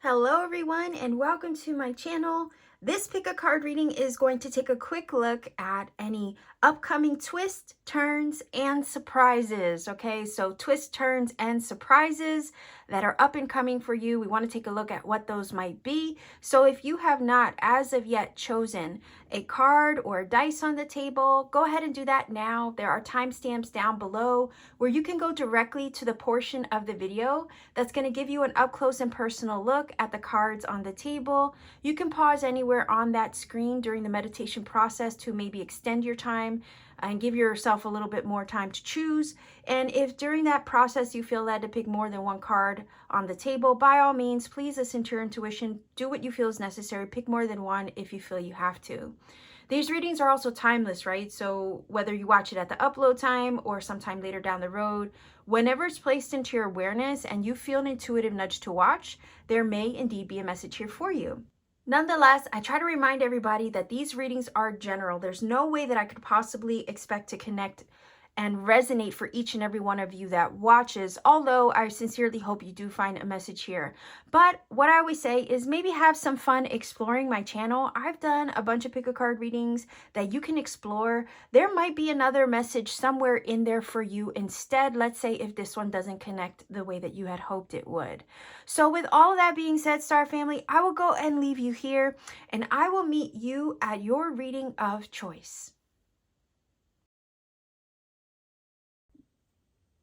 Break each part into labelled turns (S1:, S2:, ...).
S1: Hello everyone and welcome to my channel. This pick a card reading is going to take a quick look at any upcoming twists, turns, and surprises. Okay, so twists, turns, and surprises that are up and coming for you. We want to take a look at what those might be. So if you have not as of yet chosen a card or a dice on the table, go ahead and do that now. There are timestamps down below where you can go directly to the portion of the video that's going to give you an up close and personal look at the cards on the table. You can pause anywhere on that screen during the meditation process to maybe extend your time and give yourself a little bit more time to choose. And if during that process you feel led to pick more than one card on the table, by all means, please listen to your intuition. Do what you feel is necessary. Pick more than one if you feel you have to. These readings are also timeless, right? So whether you watch it at the upload time or sometime later down the road, whenever it's placed into your awareness and you feel an intuitive nudge to watch, there may indeed be a message here for you. Nonetheless, I try to remind everybody that these readings are general. There's no way that I could possibly expect to connect and resonate for each and every one of you that watches, although I sincerely hope you do find a message here. But what I always say is maybe have some fun exploring my channel. I've done a bunch of pick a card readings that you can explore. There might be another message somewhere in there for you instead. Let's say if this one doesn't connect the way that you had hoped it would. So with all of that being said, Star Family, I will go and leave you here and I will meet you at your reading of choice.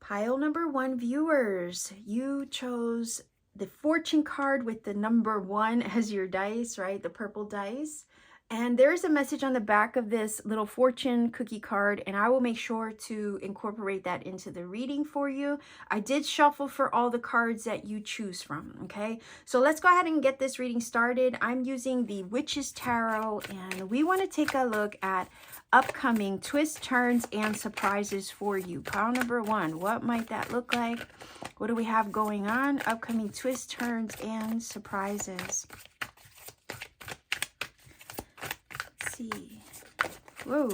S1: Pile number 1, viewers, you chose the fortune card with the number 1 as your dice, right? The purple dice. And there's a message on the back of this little fortune cookie card, and I will make sure to incorporate that into the reading for you. I did shuffle for all the cards that you choose from, okay? So let's go ahead and get this reading started. I'm using the Witch's Tarot, and we want to take a look at upcoming twists, turns, and surprises for you. Pile number 1, what might that look like? What do we have going on? Upcoming twists, turns, and surprises. Let's see. Whoa.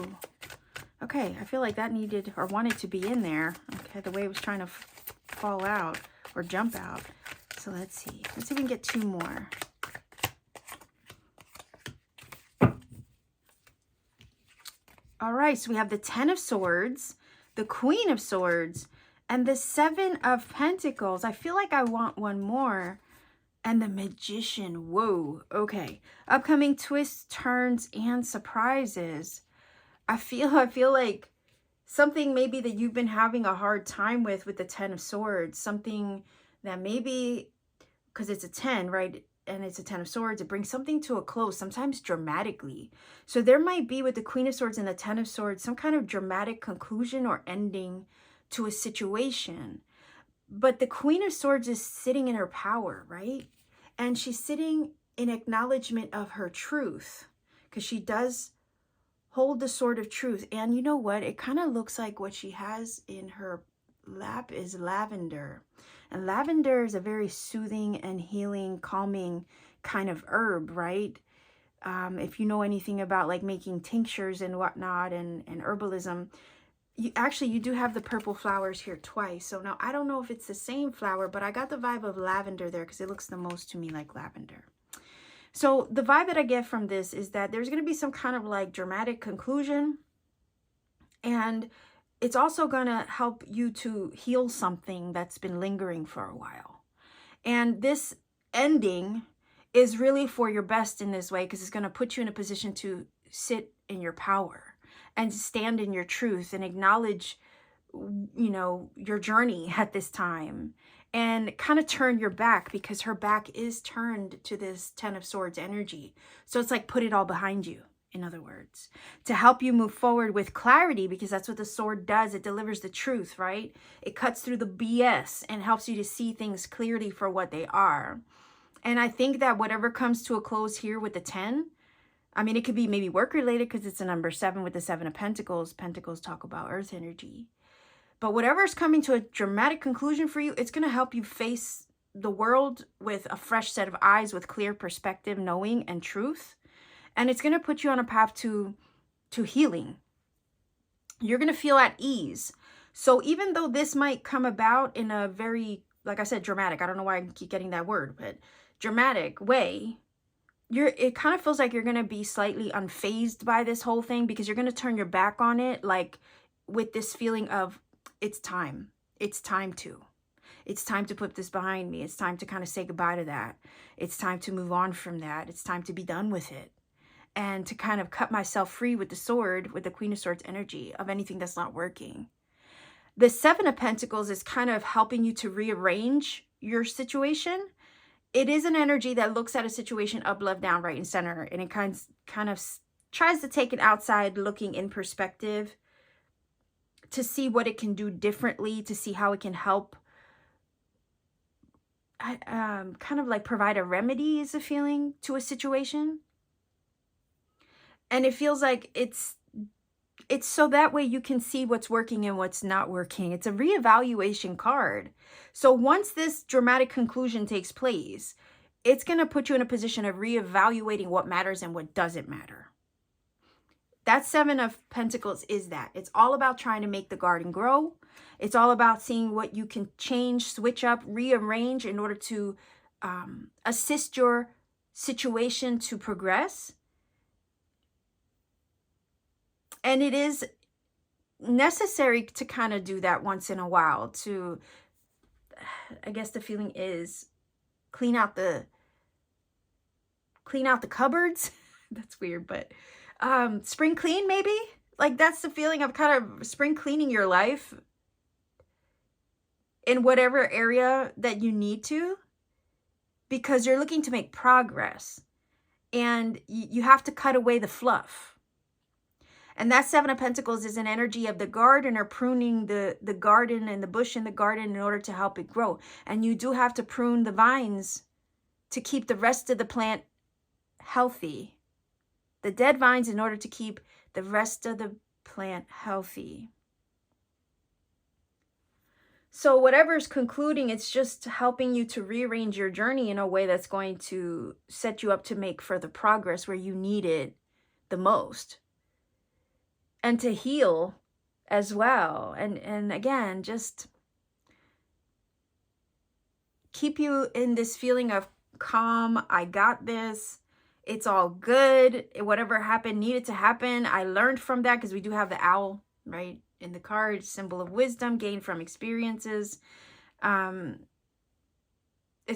S1: Okay, I feel like that needed or wanted to be in there. Okay, the way it was trying to fall out or jump out. So let's see. Let's see if we can get 2 more. All right, so we have the 10 of Swords, the Queen of Swords, and the 7 of Pentacles. I feel like I want one more. And the Magician. Whoa, okay. Upcoming twists, turns, and surprises. I feel like something maybe that you've been having a hard time with the 10 of Swords. Something that maybe, because it's a 10, right? And it's a 10 of Swords, it brings something to a close, sometimes dramatically. So there might be with the Queen of Swords and the 10 of Swords, some kind of dramatic conclusion or ending to a situation. But the Queen of Swords is sitting in her power, right? And she's sitting in acknowledgement of her truth, because she does hold the sword of truth. And you know what? It kind of looks like what she has in her lap is lavender. And lavender is a very soothing and healing, calming kind of herb, right? If you know anything about like making tinctures and whatnot and herbalism, you do have the purple flowers here twice. So now I don't know if it's the same flower, but I got the vibe of lavender there because it looks the most to me like lavender. So the vibe that I get from this is that there's going to be some kind of like dramatic conclusion, and it's also going to help you to heal something that's been lingering for a while. And this ending is really for your best in this way, because it's going to put you in a position to sit in your power and stand in your truth and acknowledge, you know, your journey at this time, and kind of turn your back, because her back is turned to this 10 of Swords energy. So it's like put it all behind you, in other words, to help you move forward with clarity, because that's what the sword does. It delivers the truth, right? It cuts through the BS and helps you to see things clearly for what they are. And I think that whatever comes to a close here with the 10, I mean, it could be maybe work related because it's a number 7 with the 7 of Pentacles. Pentacles talk about earth energy. But whatever is coming to a dramatic conclusion for you, it's going to help you face the world with a fresh set of eyes, with clear perspective, knowing, and truth. And it's going to put you on a path to healing. You're going to feel at ease. So even though this might come about in a very, like I said, dramatic, I don't know why I keep getting that word, but dramatic way, it kind of feels like you're going to be slightly unfazed by this whole thing, because you're going to turn your back on it, like with this feeling of it's time. It's time to put this behind me. It's time to kind of say goodbye to that. It's time to move on from that. It's time to be done with it. And to kind of cut myself free with the sword, with the Queen of Swords energy, of anything that's not working. The Seven of Pentacles is kind of helping you to rearrange your situation. It is an energy that looks at a situation up, left, down, right, and center. And it kind of tries to take it outside, looking in perspective, to see what it can do differently, to see how it can help. Kind of like provide a remedy, is a feeling, to a situation. And it feels like it's so that way you can see what's working and what's not working. It's a reevaluation card. So once this dramatic conclusion takes place, it's going to put you in a position of reevaluating what matters and what doesn't matter. That Seven of Pentacles is that. It's all about trying to make the garden grow. It's all about seeing what you can change, switch up, rearrange in order to assist your situation to progress. And it is necessary to kind of do that once in a while to, I guess the feeling is, clean out the cupboards. That's weird, but spring clean maybe? Like that's the feeling of kind of spring cleaning your life in whatever area that you need to, because you're looking to make progress and you have to cut away the fluff. And that Seven of Pentacles is an energy of the gardener pruning the garden and the bush in the garden in order to help it grow. And you do have to prune the vines to keep the rest of the plant healthy. The dead vines in order to keep the rest of the plant healthy. So whatever's concluding, it's just helping you to rearrange your journey in a way that's going to set you up to make further progress where you need it the most. And to heal as well. And again, just keep you in this feeling of calm. I got this. It's all good. Whatever happened needed to happen. I learned from that, because we do have the owl, right, in the card, symbol of wisdom, gained from experiences. It's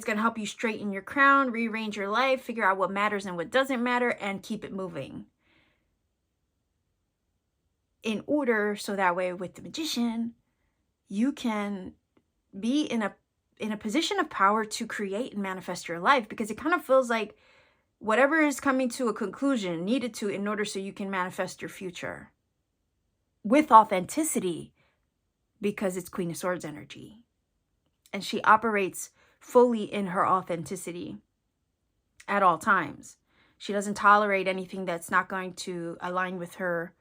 S1: going to help you straighten your crown, rearrange your life, figure out what matters and what doesn't matter, and keep it moving in order, so that way with the Magician, you can be in a position of power to create and manifest your life, because it kind of feels like whatever is coming to a conclusion needed to in order so you can manifest your future with authenticity, because it's Queen of Swords energy. And she operates fully in her authenticity at all times. She doesn't tolerate anything that's not going to align with her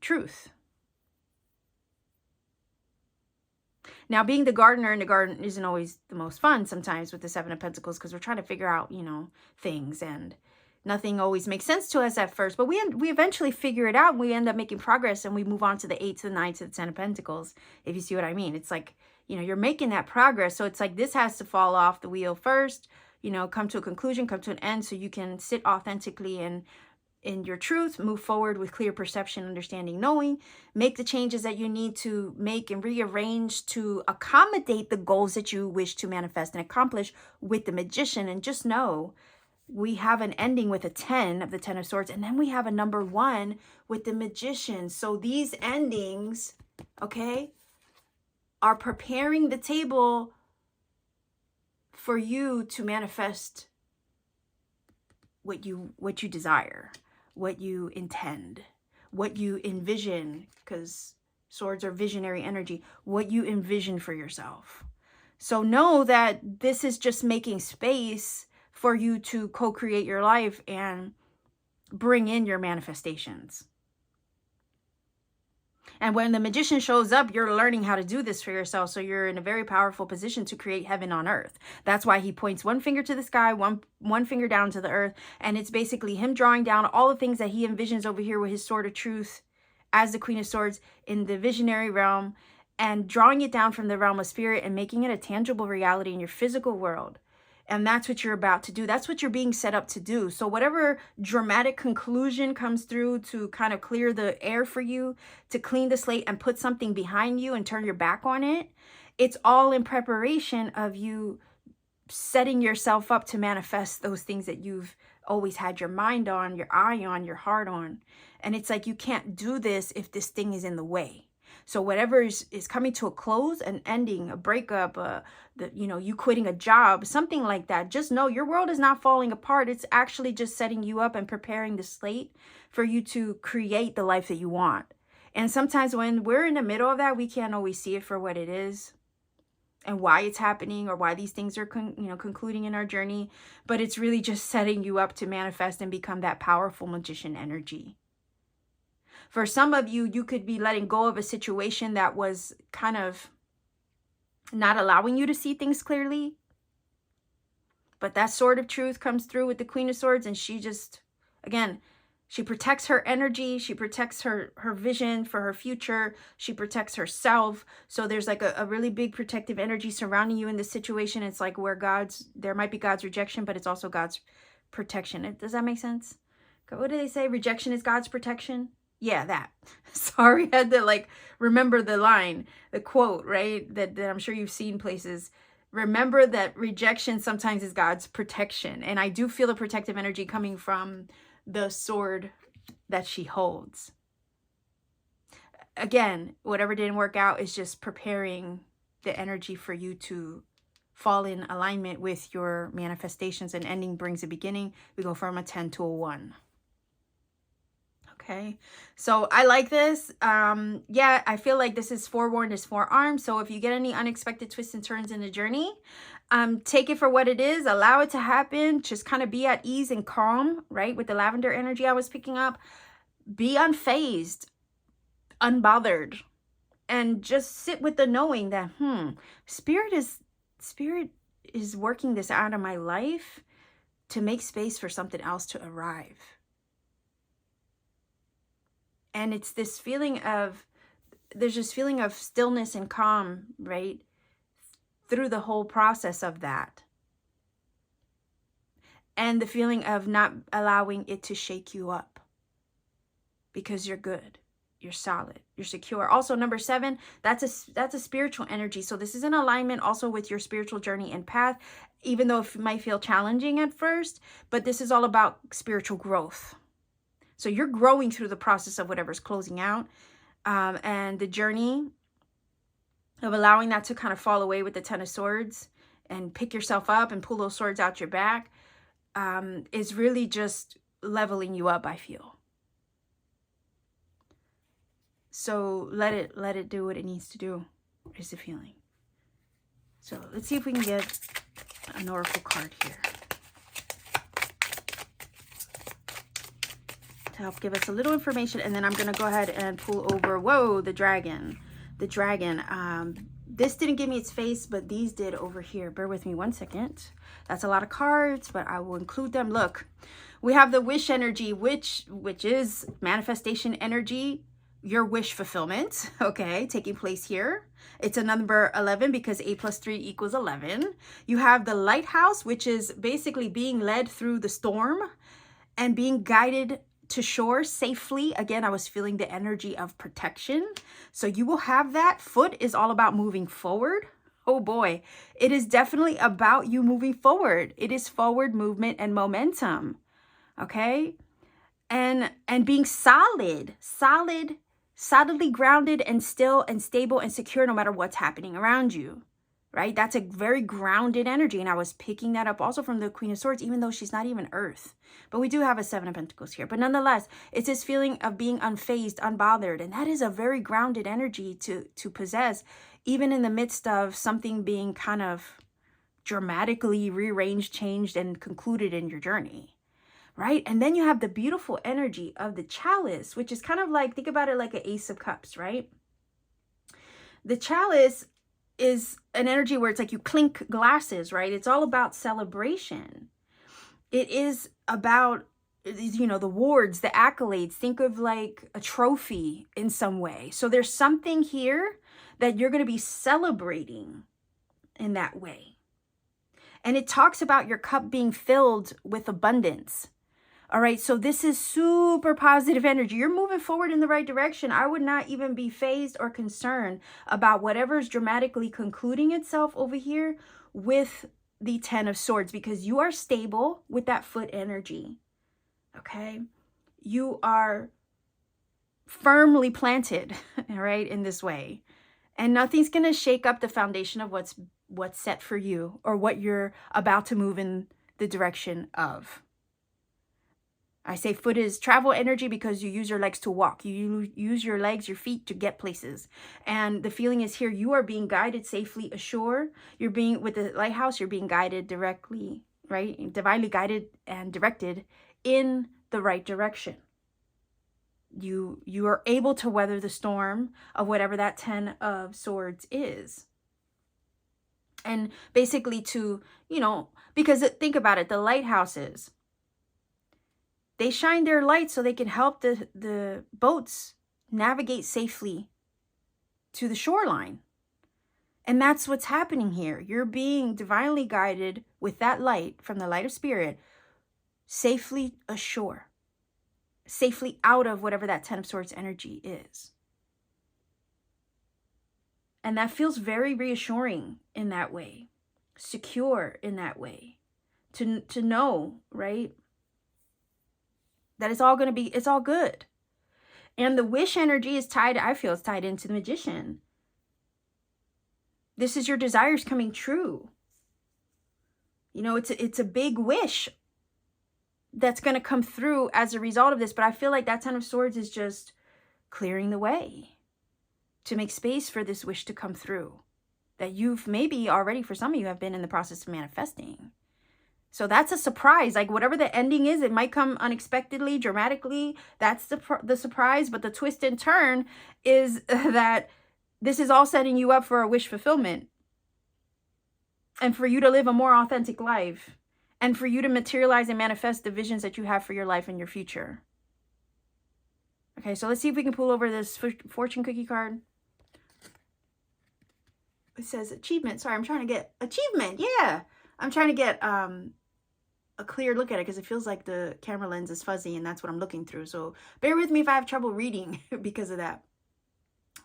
S1: truth. Now, being the gardener in the garden isn't always the most fun sometimes with the Seven of Pentacles, because we're trying to figure out, things, and nothing always makes sense to us at first, but we eventually figure it out, and we end up making progress, and we move on to the 8 to the 9 to the 10 of Pentacles, if you see what I mean. It's like, you're making that progress, so it's like this has to fall off the wheel first, come to a conclusion, come to an end, so you can sit authentically in your truth, move forward with clear perception, understanding, knowing, make the changes that you need to make and rearrange to accommodate the goals that you wish to manifest and accomplish with the Magician. And just know, we have an ending with a 10 of the 10 of Swords, and then we have a number 1 with the Magician. So these endings, okay, are preparing the table for you to manifest what you desire, what you intend, what you envision, because swords are visionary energy, what you envision for yourself. So know that this is just making space for you to co-create your life and bring in your manifestations. And when the Magician shows up, you're learning how to do this for yourself. So you're in a very powerful position to create heaven on earth. That's why he points one finger to the sky, one finger down to the earth. And it's basically him drawing down all the things that he envisions over here with his sword of truth as the Queen of Swords in the visionary realm, and drawing it down from the realm of spirit and making it a tangible reality in your physical world. And that's what you're about to do. That's what you're being set up to do. So whatever dramatic conclusion comes through to kind of clear the air for you, to clean the slate and put something behind you and turn your back on it, it's all in preparation of you setting yourself up to manifest those things that you've always had your mind on, your eye on, your heart on. And it's like, you can't do this if this thing is in the way. So whatever is coming to a close, an ending, a breakup, you quitting a job, something like that, just know your world is not falling apart. It's actually just setting you up and preparing the slate for you to create the life that you want. And sometimes when we're in the middle of that, we can't always see it for what it is and why it's happening or why these things are concluding in our journey. But it's really just setting you up to manifest and become that powerful magician energy. For some of you, you could be letting go of a situation that was kind of not allowing you to see things clearly. But that sword of truth comes through with the Queen of Swords, and she just, again, she protects her energy. She protects her vision for her future. She protects herself. So there's like a really big protective energy surrounding you in this situation. It's like where there might be God's rejection, but it's also God's protection. Does that make sense? What do they say? Rejection is God's protection. Yeah, that. Sorry, I had to remember the line, the quote, right? That I'm sure you've seen places. Remember that rejection sometimes is God's protection. And I do feel a protective energy coming from the sword that she holds. Again, whatever didn't work out is just preparing the energy for you to fall in alignment with your manifestations. An ending brings a beginning. We go from a 10 to a 1. Okay, so I like this. Yeah, I feel like this is forewarned is forearmed. So if you get any unexpected twists and turns in the journey, take it for what it is. Allow it to happen. Just kind of be at ease and calm, right? With the lavender energy I was picking up. Be unfazed, unbothered, and just sit with the knowing that, Spirit is working this out of my life to make space for something else to arrive. And it's this feeling of, there's this feeling of stillness and calm, right? Through the whole process of that. And the feeling of not allowing it to shake you up. Because you're good. You're solid. You're secure. Also, number 7, that's a spiritual energy. So this is in alignment also with your spiritual journey and path, even though it might feel challenging at first. But this is all about spiritual growth. So you're growing through the process of whatever's closing out, and the journey of allowing that to kind of fall away with the 10 of Swords and pick yourself up and pull those swords out your back is really just leveling you up, I feel. So let it do what it needs to do, is the feeling. So let's see if we can get an oracle card here to help give us a little information, and then I'm going to go ahead and pull over, whoa, the dragon. This didn't give me its face, but these did over here. Bear with me 1 second. That's a lot of cards, but I will include them. Look, we have the wish energy, which is manifestation energy, your wish fulfillment, okay, taking place here. It's a number 11 because 8 plus 3 equals 11. You have the lighthouse, which is basically being led through the storm and being guided to shore safely. Again, I was feeling the energy of protection. So you will have that. Foot is all about moving forward. Oh boy, it is definitely about you moving forward. It is forward movement and momentum. Okay? And being solidly grounded and still and stable and secure no matter what's happening around you. Right? That's a very grounded energy. And I was picking that up also from the Queen of Swords, even though she's not even Earth. But we do have a 7 of Pentacles here. But nonetheless, it's this feeling of being unfazed, unbothered. And that is a very grounded energy to possess, even in the midst of something being kind of dramatically rearranged, changed, and concluded in your journey. Right? And then you have the beautiful energy of the chalice, which is kind of like, think about it like an Ace of Cups, right? The chalice is an energy where it's like you clink glasses, right? It's all about celebration. It is about, the awards, the accolades. Think of like a trophy in some way. So there's something here that you're going to be celebrating in that way. And it talks about your cup being filled with abundance. All right, so this is super positive energy. You're moving forward in the right direction. I would not even be fazed or concerned about whatever's dramatically concluding itself over here with the 10 of Swords, because you are stable with that foot energy. Okay, you are firmly planted, all right, in this way. And nothing's going to shake up the foundation of what's set for you or what you're about to move in the direction of. I say foot is travel energy because you use your legs to walk. You use your legs, your feet to get places. And the feeling is here, you are being guided safely ashore. You're being, with the lighthouse, you're being guided directly, right? Divinely guided and directed in the right direction. You are able to weather the storm of whatever that 10 of Swords is. And basically to, because think about it, the lighthouses, they shine their light so they can help the boats navigate safely to the shoreline. And that's what's happening here. You're being divinely guided with that light from the light of spirit safely ashore, safely out of whatever that 10 of Swords energy is. And that feels very reassuring in that way, secure in that way, to know, right, that it's all good. And the wish energy is tied, I feel it's tied into the Magician. This is your desires coming true. It's a big wish that's going to come through as a result of this. But I feel like that 10 of Swords is just clearing the way to make space for this wish to come through. That you've maybe already, for some of you, have been in the process of manifesting. So that's a surprise. Like whatever the ending is, it might come unexpectedly, dramatically. That's the surprise. But the twist and turn is that this is all setting you up for a wish fulfillment. And for you to live a more authentic life. And for you to materialize and manifest the visions that you have for your life and your future. Okay, so let's see if we can pull over this fortune cookie card. It says achievement. Sorry, I'm trying to get achievement. Yeah. I'm trying to get a clear look at it because it feels like the camera lens is fuzzy and that's what I'm looking through. So bear with me if I have trouble reading because of that.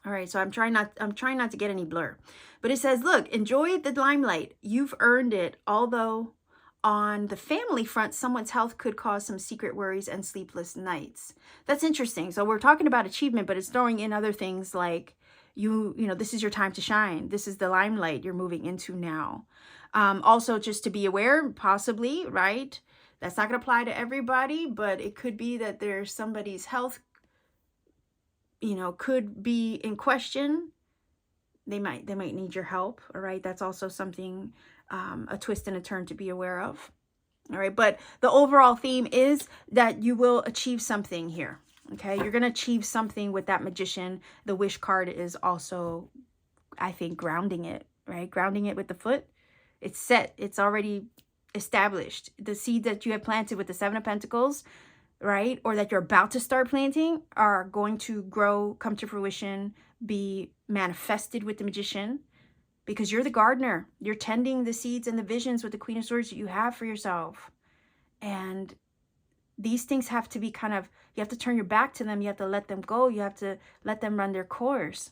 S1: All right, so I'm trying not to get any blur. But it says, look, enjoy the limelight. You've earned it, although on the family front, someone's health could cause some secret worries and sleepless nights. That's interesting. So we're talking about achievement, but it's throwing in other things like this is your time to shine. This is the limelight you're moving into now. Also, just to be aware, possibly, right? That's not going to apply to everybody, but it could be that there's somebody's health, could be in question. They might need your help. All right. That's also something, a twist and a turn to be aware of. All right. But the overall theme is that you will achieve something here. Okay. You're going to achieve something with that Magician. The wish card is also, I think, grounding it, right? Grounding it with the foot. It's set. It's already established. The seed that you have planted with the 7 of Pentacles, right? Or that you're about to start planting are going to grow, come to fruition, be manifested with the Magician, because you're the gardener. You're tending the seeds and the visions with the Queen of Swords that you have for yourself. And these things have to be you have to turn your back to them. You have to let them go. You have to let them run their course.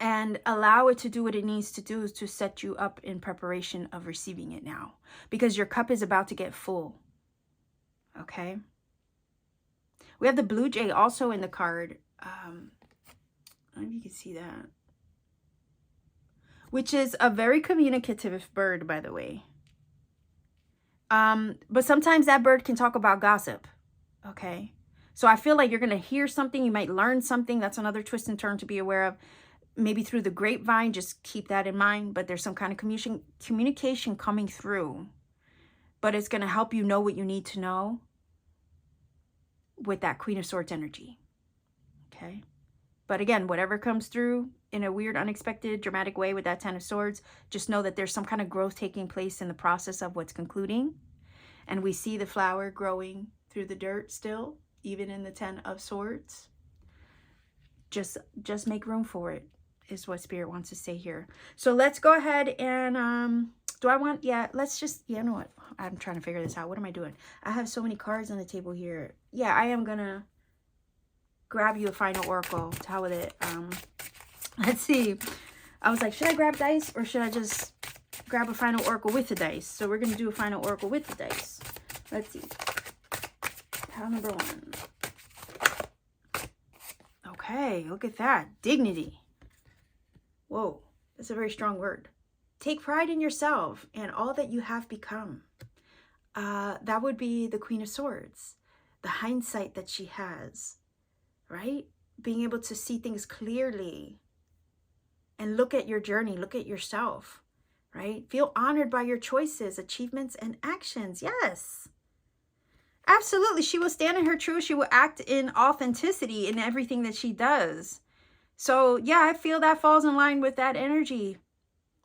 S1: And allow it to do what it needs to do to set you up in preparation of receiving it now. Because your cup is about to get full. Okay? We have the blue jay also in the card. I don't know if you can see that. Which is a very communicative bird, by the way. But sometimes that bird can talk about gossip. Okay? So I feel like you're going to hear something. You might learn something. That's another twist and turn to be aware of. Maybe through the grapevine. Just keep that in mind. But there's some kind of communication coming through. But it's going to help you know what you need to know with that Queen of Swords energy. Okay? But again, whatever comes through in a weird, unexpected, dramatic way with that 10 of Swords, just know that there's some kind of growth taking place in the process of what's concluding. And we see the flower growing through the dirt still, even in the 10 of Swords. Just make room for it. is what Spirit wants to say here. So let's go ahead and, do I want, yeah, let's just, you know what? I'm trying to figure this out. What am I doing? I have so many cards on the table here. Yeah, I am going to grab you a final oracle. To hell with it. Let's see. I was like, should I grab dice or should I just grab a final oracle with the dice? So we're going to do a final oracle with the dice. Let's see. Pile number 1. Okay, look at that. Dignity. Whoa, that's a very strong word. Take pride in yourself and all that you have become. That would be the Queen of Swords. The hindsight that she has, right? Being able to see things clearly and look at your journey, look at yourself, right? Feel honored by your choices, achievements, and actions. Yes. Absolutely. She will stand in her truth. She will act in authenticity in everything that she does. So, yeah, I feel that falls in line with that energy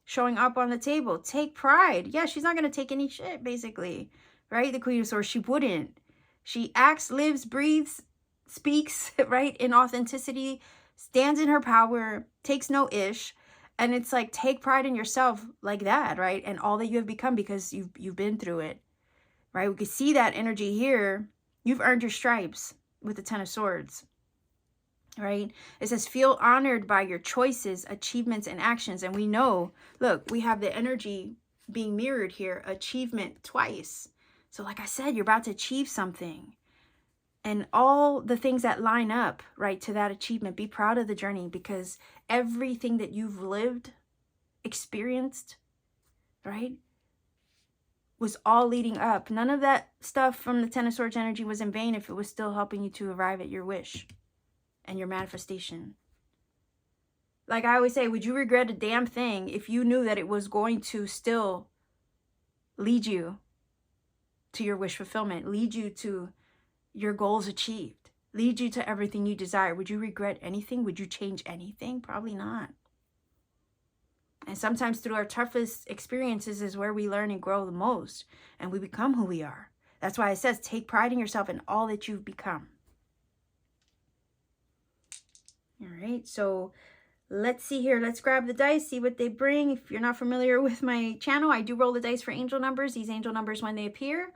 S1: showing up on the table. Take pride. Yeah, she's not going to take any shit, basically, right? The Queen of Swords, she wouldn't. She acts, lives, breathes, speaks, right, in authenticity, stands in her power, takes no ish. And it's like, take pride in yourself like that, right? And all that you have become because you've been through it, right? We can see that energy here. You've earned your stripes with the Ten of Swords, right? It says, feel honored by your choices, achievements, and actions. And we know, look, we have the energy being mirrored here, achievement twice. So like I said, you're about to achieve something. And all the things that line up, right, to that achievement. Be proud of the journey because everything that you've lived, experienced, right, was all leading up. None of that stuff from the Ten of Swords energy was in vain if it was still helping you to arrive at your wish and your manifestation. Like I always say, would you regret a damn thing if you knew that it was going to still lead you to your wish fulfillment, lead you to your goals achieved, lead you to everything you desire? Would you regret anything? Would you change anything? Probably not. And sometimes through our toughest experiences is where we learn and grow the most, and we become who we are. That's why it says, take pride in yourself and all that you've become. All right, so let's see here. Let's grab the dice, see what they bring. If you're not familiar with my channel, I do roll the dice for angel numbers. These angel numbers, when they appear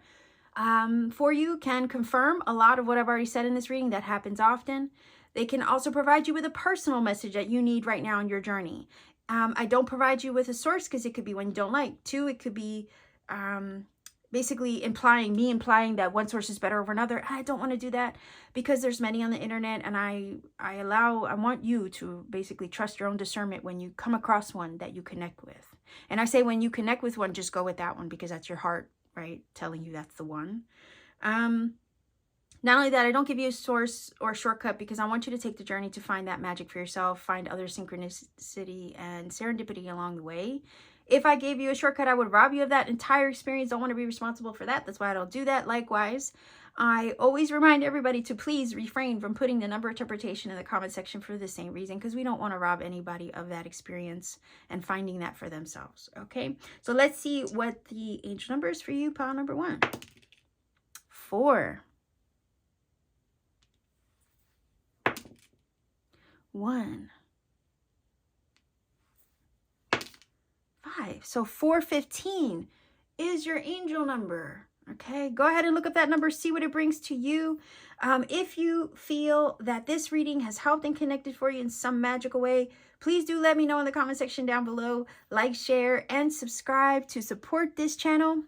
S1: for you, can confirm a lot of what I've already said in this reading. That happens often. They can also provide you with a personal message that you need right now in your journey. I don't provide you with a source because it could be one you don't like. 2, it could be basically implying that one source is better over another. I don't want to do that because there's many on the internet, and I want you to basically trust your own discernment when you come across one that you connect with. And I say when you connect with one, just go with that one because that's your heart, right, telling you that's the one. Not only that, I don't give you a source or a shortcut because I want you to take the journey to find that magic for yourself, find other synchronicity and serendipity along the way. If I gave you a shortcut, I would rob you of that entire experience. Don't want to be responsible for that. That's why I don't do that. Likewise, I always remind everybody to please refrain from putting the number interpretation in the comment section for the same reason, because we don't want to rob anybody of that experience and finding that for themselves. Okay, so let's see what the angel number is for you, pile number 1. 4. 1. 5. So 415 is your angel number. Okay, go ahead and look up that number, see what it brings to you. If you feel that this reading has helped and connected for you in some magical way, please do let me know in the comment section down below. Like, share, and subscribe to support this channel.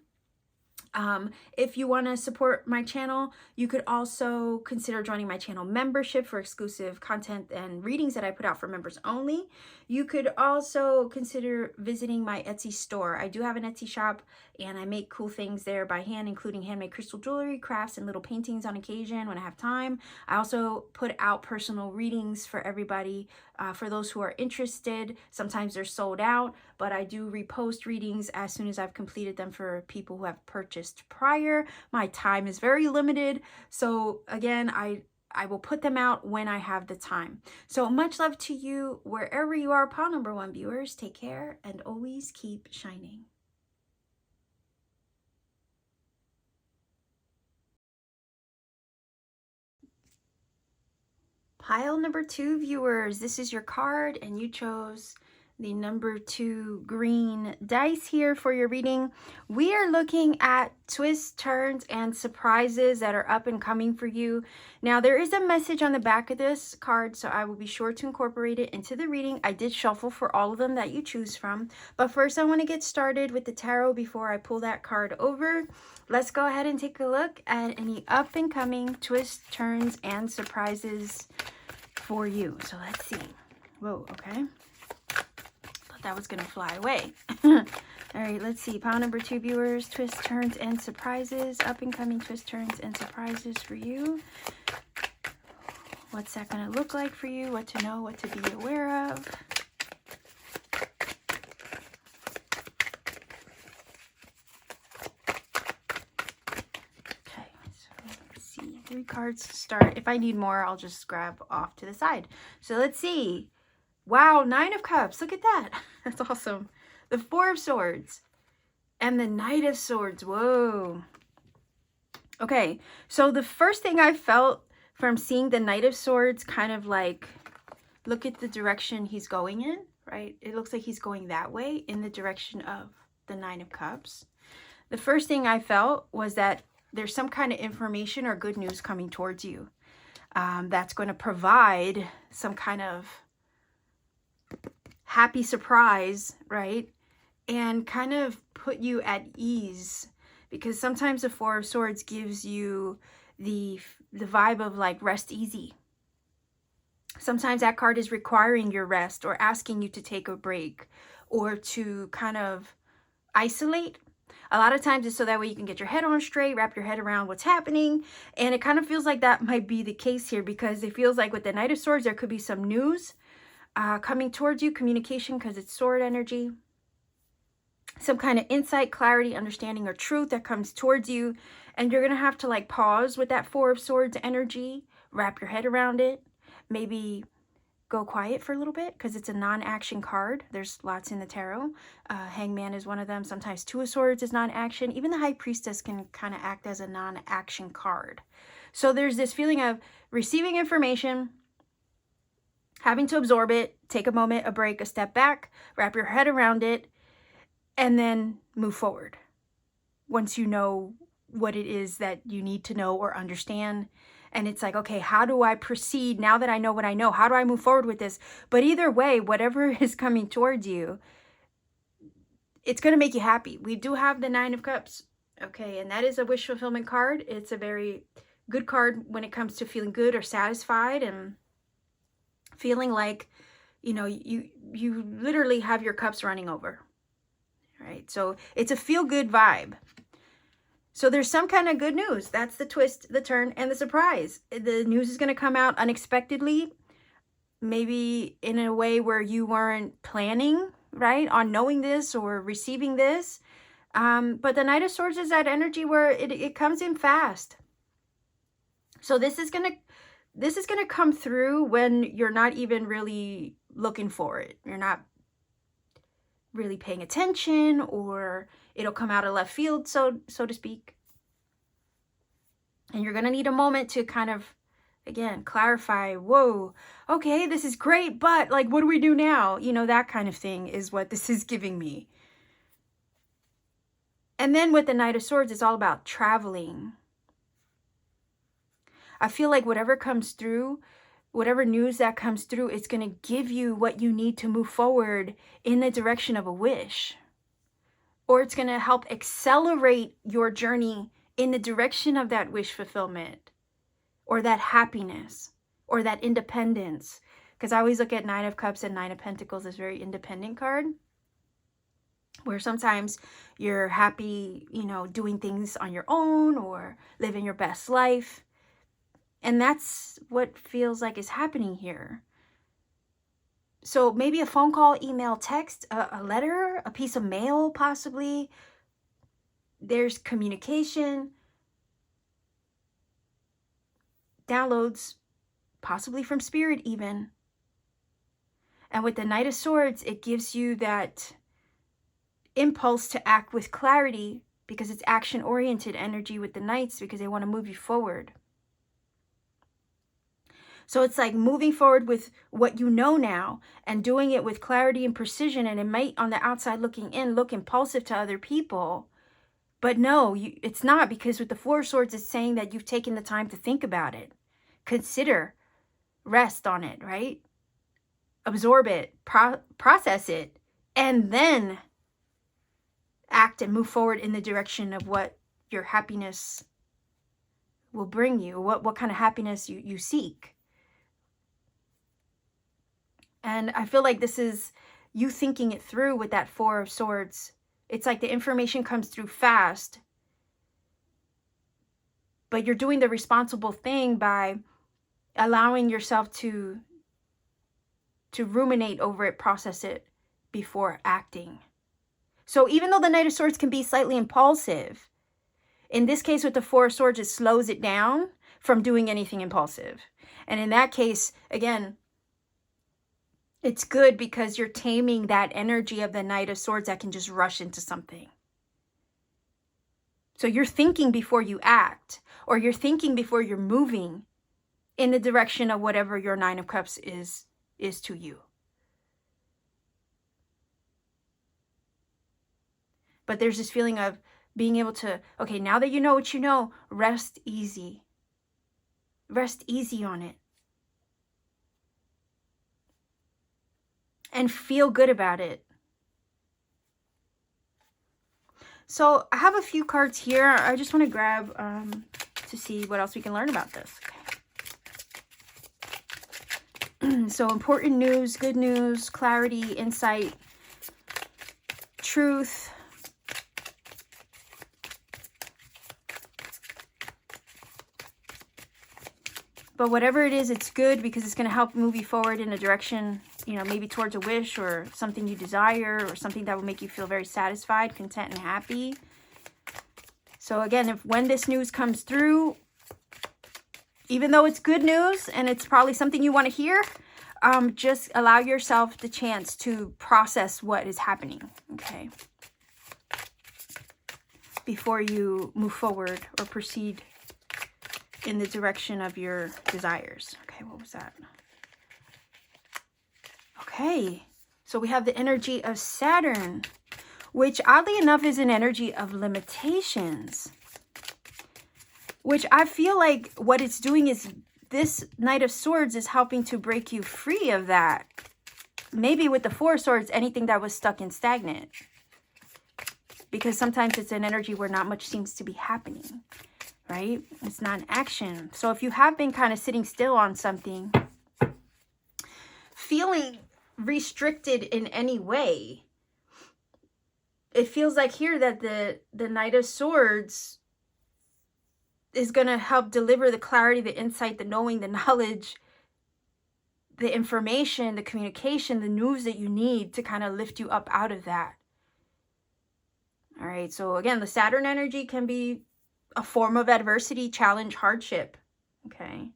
S1: If you want to support my channel, you could also consider joining my channel membership for exclusive content and readings that I put out for members only. You could also consider visiting my Etsy store. I do have an Etsy shop, and I make cool things there by hand, including handmade crystal jewelry, crafts, and little paintings on occasion when I have time. I also put out personal readings for everybody, for those who are interested. Sometimes they're sold out, but I do repost readings as soon as I've completed them for people who have purchased prior. My time is very limited, so again, I will put them out when I have the time. So much love to you wherever you are, pile number 1 viewers. Take care and always keep shining. Pile number 2, viewers, this is your card and you chose the number 2 green dice here for your reading. We are looking at twists, turns, and surprises that are up and coming for you. Now, there is a message on the back of this card, so I will be sure to incorporate it into the reading. I did shuffle for all of them that you choose from. But first, I want to get started with the tarot before I pull that card over. Let's go ahead and take a look at any up and coming twists, turns, and surprises for you. So let's see. Whoa, okay. Thought that was gonna fly away. All right, let's see. Pile number 2, viewers, twists, turns, and surprises. Up and coming twists, turns, and surprises for you. What's that gonna look like for you? What to know, what to be aware of. Okay, so let's see. 3 cards to start. If I need more, I'll just grab off to the side. So let's see. Wow, 9 of Cups. Look at that. That's awesome. The 4 of Swords and the Knight of Swords. Whoa. Okay, so the first thing I felt from seeing the Knight of Swords, kind of like, look at the direction he's going in, right? It looks like he's going that way in the direction of the 9 of Cups. The first thing I felt was that there's some kind of information or good news coming towards you that's going to provide some kind of happy surprise, right? And kind of put you at ease, because sometimes the 4 of Swords gives you the vibe of like rest easy. Sometimes that card is requiring your rest or asking you to take a break or to kind of isolate. A lot of times it's so that way you can get your head on straight, wrap your head around what's happening. And it kind of feels like that might be the case here, because it feels like with the Knight of Swords, there could be some news coming towards you, communication, because it's sword energy. Some kind of insight, clarity, understanding, or truth that comes towards you. And you're going to have to like pause with that 4 of Swords energy, wrap your head around it, maybe go quiet for a little bit, because it's a non-action card. There's lots in the tarot. Hangman is one of them. Sometimes 2 of Swords is non-action. Even the High Priestess can kind of act as a non-action card. So there's this feeling of receiving information, having to absorb it, take a moment, a break, a step back, wrap your head around it, and then move forward. Once you know what it is that you need to know or understand. And it's like, okay, how do I proceed now that I know what I know? How do I move forward with this? But either way, whatever is coming towards you, it's going to make you happy. We do have the 9 of Cups. Okay, and that is a wish fulfillment card. It's a very good card when it comes to feeling good or satisfied and feeling like, you know, you literally have your cups running over. Right? So it's a feel-good vibe. So there's some kind of good news. That's the twist, the turn, and the surprise. The news is going to come out unexpectedly, maybe in a way where you weren't planning, right, on knowing this or receiving this. But the Knight of Swords is that energy where it comes in fast. So this is going to come through when you're not even really looking for it. You're not really paying attention, or it'll come out of left field, so to speak. And you're going to need a moment to kind of, again, clarify, whoa, okay, this is great, but like, what do we do now? You know, that kind of thing is what this is giving me. And then with the Knight of Swords, it's all about traveling. I feel like whatever comes through, whatever news that comes through, it's going to give you what you need to move forward in the direction of a wish. Or it's going to help accelerate your journey in the direction of that wish fulfillment, or that happiness, or that independence. Because I always look at 9 of Cups and 9 of Pentacles as very independent card, where sometimes you're happy, you know, doing things on your own or living your best life. And that's what feels like is happening here. So maybe a phone call, email, text, a letter, a piece of mail, possibly. There's communication, downloads, possibly from spirit even. And with the Knight of Swords, it gives you that impulse to act with clarity, because it's action-oriented energy with the Knights, because they want to move you forward. So it's like moving forward with what you know now and doing it with clarity and precision. And it might, on the outside looking in, look impulsive to other people. But no, it's not, because with the Four of Swords, it's saying that you've taken the time to think about it. Consider, rest on it, right? Absorb it, process it, and then act and move forward in the direction of what your happiness will bring you, what kind of happiness you seek. And I feel like this is you thinking it through with that Four of Swords. It's like the information comes through fast, but you're doing the responsible thing by allowing yourself to ruminate over it, process it before acting. So even though the Knight of Swords can be slightly impulsive, in this case with the Four of Swords, it slows it down from doing anything impulsive. And in that case, again, it's good because you're taming that energy of the Knight of Swords that can just rush into something. So you're thinking before you act, or you're thinking before you're moving in the direction of whatever your Nine of Cups is to you. But there's this feeling of being able to, okay, now that you know what you know, rest easy. Rest easy on it. And feel good about it. So I have a few cards here. I just want to grab to see what else we can learn about this. Okay. So important news, good news, clarity, insight, truth. But whatever it is, it's good because it's going to help move you forward in a direction, you know, maybe towards a wish or something you desire or something that will make you feel very satisfied, content, and happy. So again, when this news comes through, even though it's good news and it's probably something you want to hear, just allow yourself the chance to process what is happening, okay? Before you move forward or proceed in the direction of your desires. Okay, what was that? Okay, so we have the energy of Saturn, which oddly enough is an energy of limitations, which I feel like what it's doing is this Knight of Swords is helping to break you free of that. Maybe with the Four of Swords, anything that was stuck and stagnant. Because sometimes it's an energy where not much seems to be happening. Right? It's not an action. So if you have been kind of sitting still on something, feeling restricted in any way, it feels like here that the Knight of Swords is going to help deliver the clarity, the insight, the knowing, the knowledge, the information, the communication, the news that you need to kind of lift you up out of that. All right. So again, the Saturn energy can be a form of adversity, challenge, hardship, okay?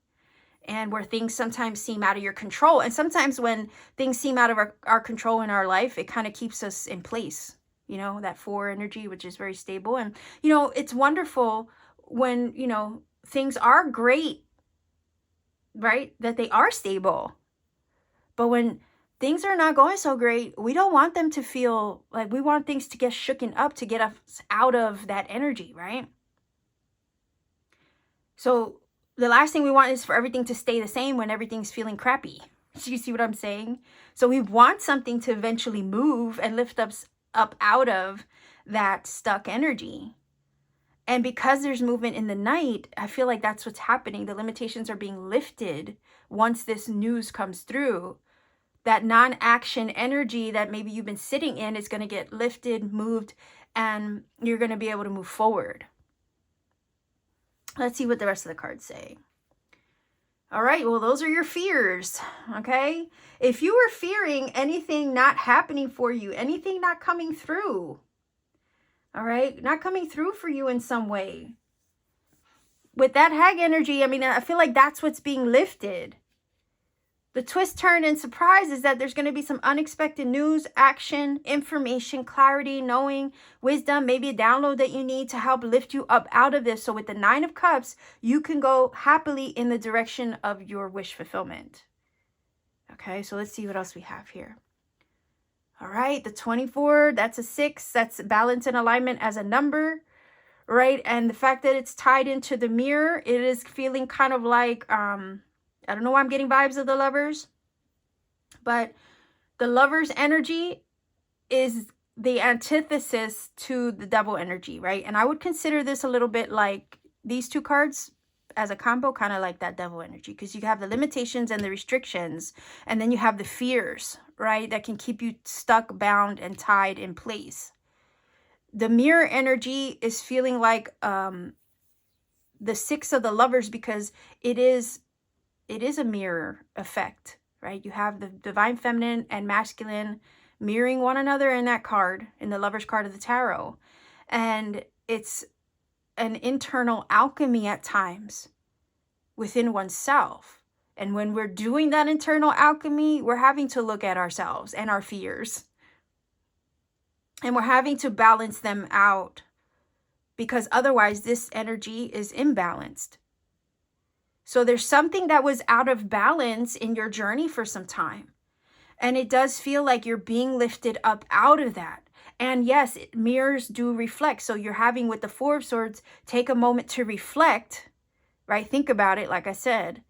S1: And where things sometimes seem out of your control. And sometimes when things seem out of our control in our life, it kind of keeps us in place, you know, that Four energy, which is very stable. And, you know, it's wonderful when, you know, things are great, right? That they are stable. But when things are not going so great, we don't want them to feel like, we want things to get shooken up to get us out of that energy, right? So the last thing we want is for everything to stay the same when everything's feeling crappy. Do you see what I'm saying? So we want something to eventually move and lift us up out of that stuck energy. And because there's movement in the night, I feel like that's what's happening. The limitations are being lifted once this news comes through. That non-action energy that maybe you've been sitting in is going to get lifted, moved, and you're going to be able to move forward. Let's see what the rest of the cards say. All right, well, those are your fears, okay? If you were fearing anything not happening for you, anything not coming through, all right, not coming through for you in some way, with that hag energy, I mean, I feel like that's what's being lifted. The twist, turn, and surprise is that there's going to be some unexpected news, action, information, clarity, knowing, wisdom, maybe a download that you need to help lift you up out of this. So with the 9 of Cups, you can go happily in the direction of your wish fulfillment. Okay, so let's see what else we have here. All right, the 24, that's a 6. That's balance and alignment as a number, right? And the fact that it's tied into the mirror, it is feeling kind of like, I don't know why I'm getting vibes of the Lovers, but the Lovers energy is the antithesis to the Devil energy, right? And I would consider this a little bit like these 2 cards as a combo, kind of like that Devil energy, because you have the limitations and the restrictions, and then you have the fears, right? That can keep you stuck, bound, and tied in place. The mirror energy is feeling like the 6 of the Lovers, because it is a mirror effect, right? You have the divine feminine and masculine mirroring one another in that card, in the Lovers card of the tarot. And it's an internal alchemy at times within oneself. And when we're doing that internal alchemy, we're having to look at ourselves and our fears. And we're having to balance them out, because otherwise this energy is imbalanced. So there's something that was out of balance in your journey for some time. And it does feel like you're being lifted up out of that. And yes, mirrors do reflect. So you're having, with the 4 of Swords, take a moment to reflect, right? Think about it, like I said.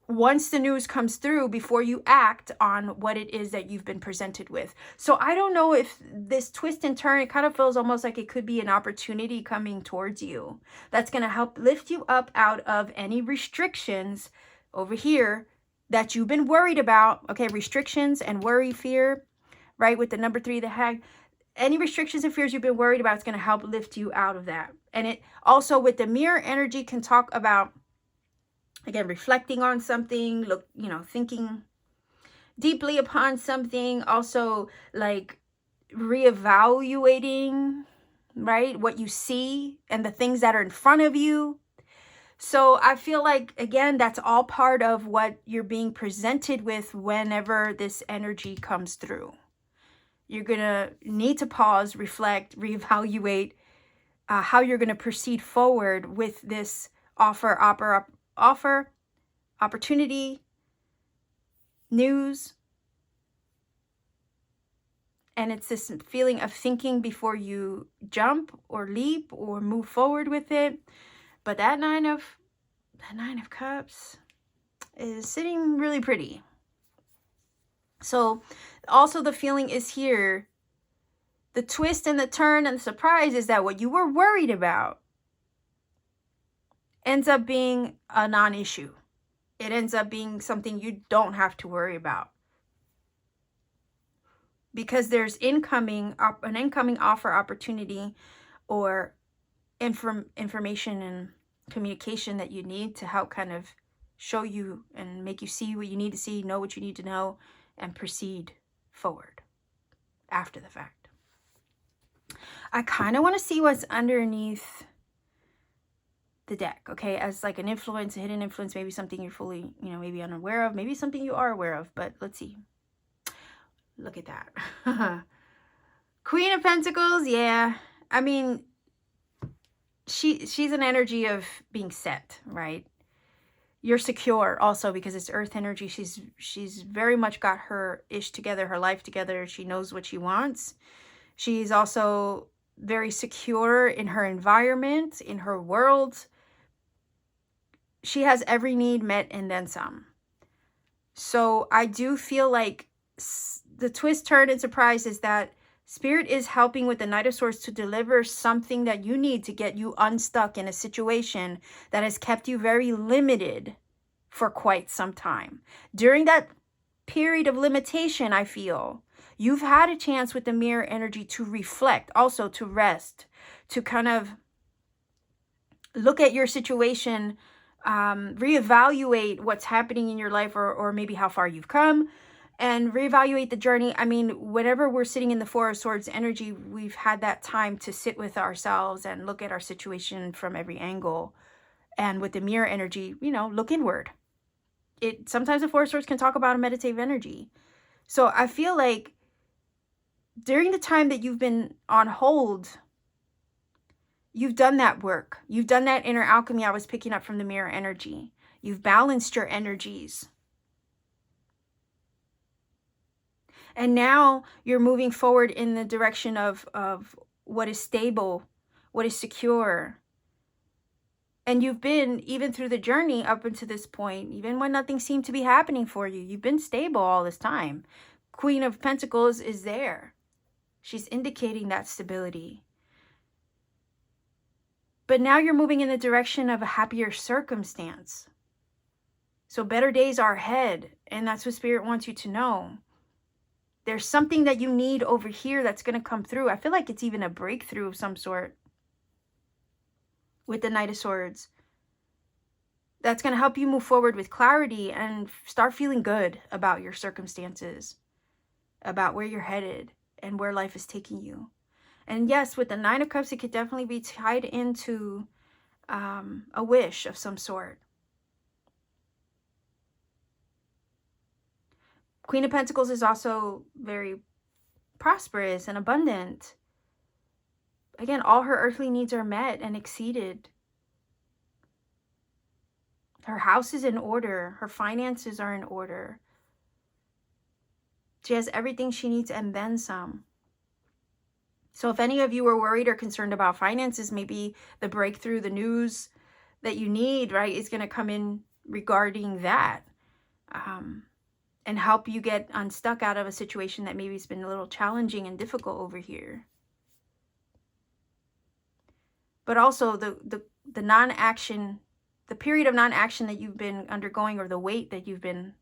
S1: Once the news comes through, before you act on what it is that you've been presented with. So I don't know if this twist and turn, it kind of feels almost like it could be an opportunity coming towards you that's going to help lift you up out of any restrictions over here that you've been worried about. Okay, restrictions and worry, fear, right? With the number 3, the Hag. Any restrictions and fears you've been worried about, it's going to help lift you out of that. And it also, with the mirror energy, can talk about, again, reflecting on something, thinking deeply upon something, also like reevaluating, right, what you see and the things that are in front of you. So I feel like, again, that's all part of what you're being presented with whenever this energy comes through. You're going to need to pause, reflect, reevaluate how you're going to proceed forward with this offer, opportunity, news. And it's this feeling of thinking before you jump or leap or move forward with it. But that 9 of Cups is sitting really pretty. So also the feeling is here, the twist and the turn and the surprise is that what you were worried about ends up being a non-issue. It ends up being something you don't have to worry about, because there's an incoming offer, opportunity, or information and communication that you need to help kind of show you and make you see what you need to see, know what you need to know, and proceed forward after the fact. I kind of want to see what's underneath the deck, okay, as like an influence, a hidden influence, maybe something you're fully, maybe unaware of, maybe something you are aware of, but let's see. Look at that. Queen of Pentacles, yeah. I mean, she's an energy of being set, right? You're secure also because it's earth energy. She's very much got her ish together, her life together. She knows what she wants. She's also very secure in her environment, in her world. She has every need met and then some. So I do feel like the twist, turn, and surprise is that Spirit is helping with the Knight of Swords to deliver something that you need to get you unstuck in a situation that has kept you very limited for quite some time. During that period of limitation, I feel you've had a chance with the mirror energy to reflect, also to rest, to kind of look at your situation, reevaluate what's happening in your life, or maybe how far you've come, and reevaluate the journey. I mean, whenever we're sitting in the Four of Swords energy, we've had that time to sit with ourselves and look at our situation from every angle. And with the mirror energy, look inward. Sometimes the Four of Swords can talk about a meditative energy. So I feel like during the time that you've been on hold, you've done that work. You've done that inner alchemy I was picking up from the mirror energy. You've balanced your energies. And now you're moving forward in the direction of what is stable, what is secure. And you've been, even through the journey up until this point, even when nothing seemed to be happening for you, you've been stable all this time. Queen of Pentacles is there. She's indicating that stability. But now you're moving in the direction of a happier circumstance. So better days are ahead. And that's what Spirit wants you to know. There's something that you need over here that's going to come through. I feel like it's even a breakthrough of some sort with the Knight of Swords. That's going to help you move forward with clarity and start feeling good about your circumstances, about where you're headed and where life is taking you. And yes, with the Nine of Cups, it could definitely be tied into a wish of some sort. Queen of Pentacles is also very prosperous and abundant. Again, all her earthly needs are met and exceeded. Her house is in order. Her finances are in order. She has everything she needs and then some. So if any of you are worried or concerned about finances, maybe the breakthrough, the news that you need, right, is going to come in regarding that. And help you get unstuck out of a situation that maybe has been a little challenging and difficult over here. But also the non-action, the period of non-action that you've been undergoing, or the weight that you've been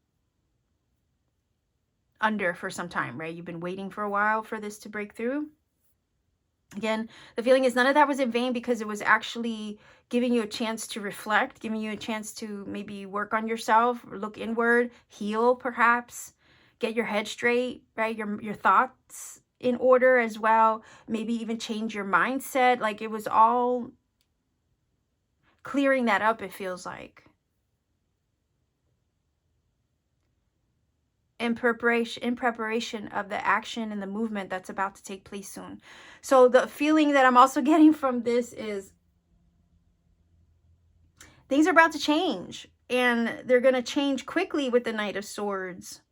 S1: under for some time, right? You've been waiting for a while for this to break through. Again, the feeling is none of that was in vain, because it was actually giving you a chance to reflect, giving you a chance to maybe work on yourself, look inward, heal perhaps, get your head straight, right? Your thoughts in order as well, maybe even change your mindset. Like it was all clearing that up, it feels like. In preparation of the action and the movement that's about to take place soon. So the feeling that I'm also getting from this is things are about to change, and they're going to change quickly with the Knight of Swords.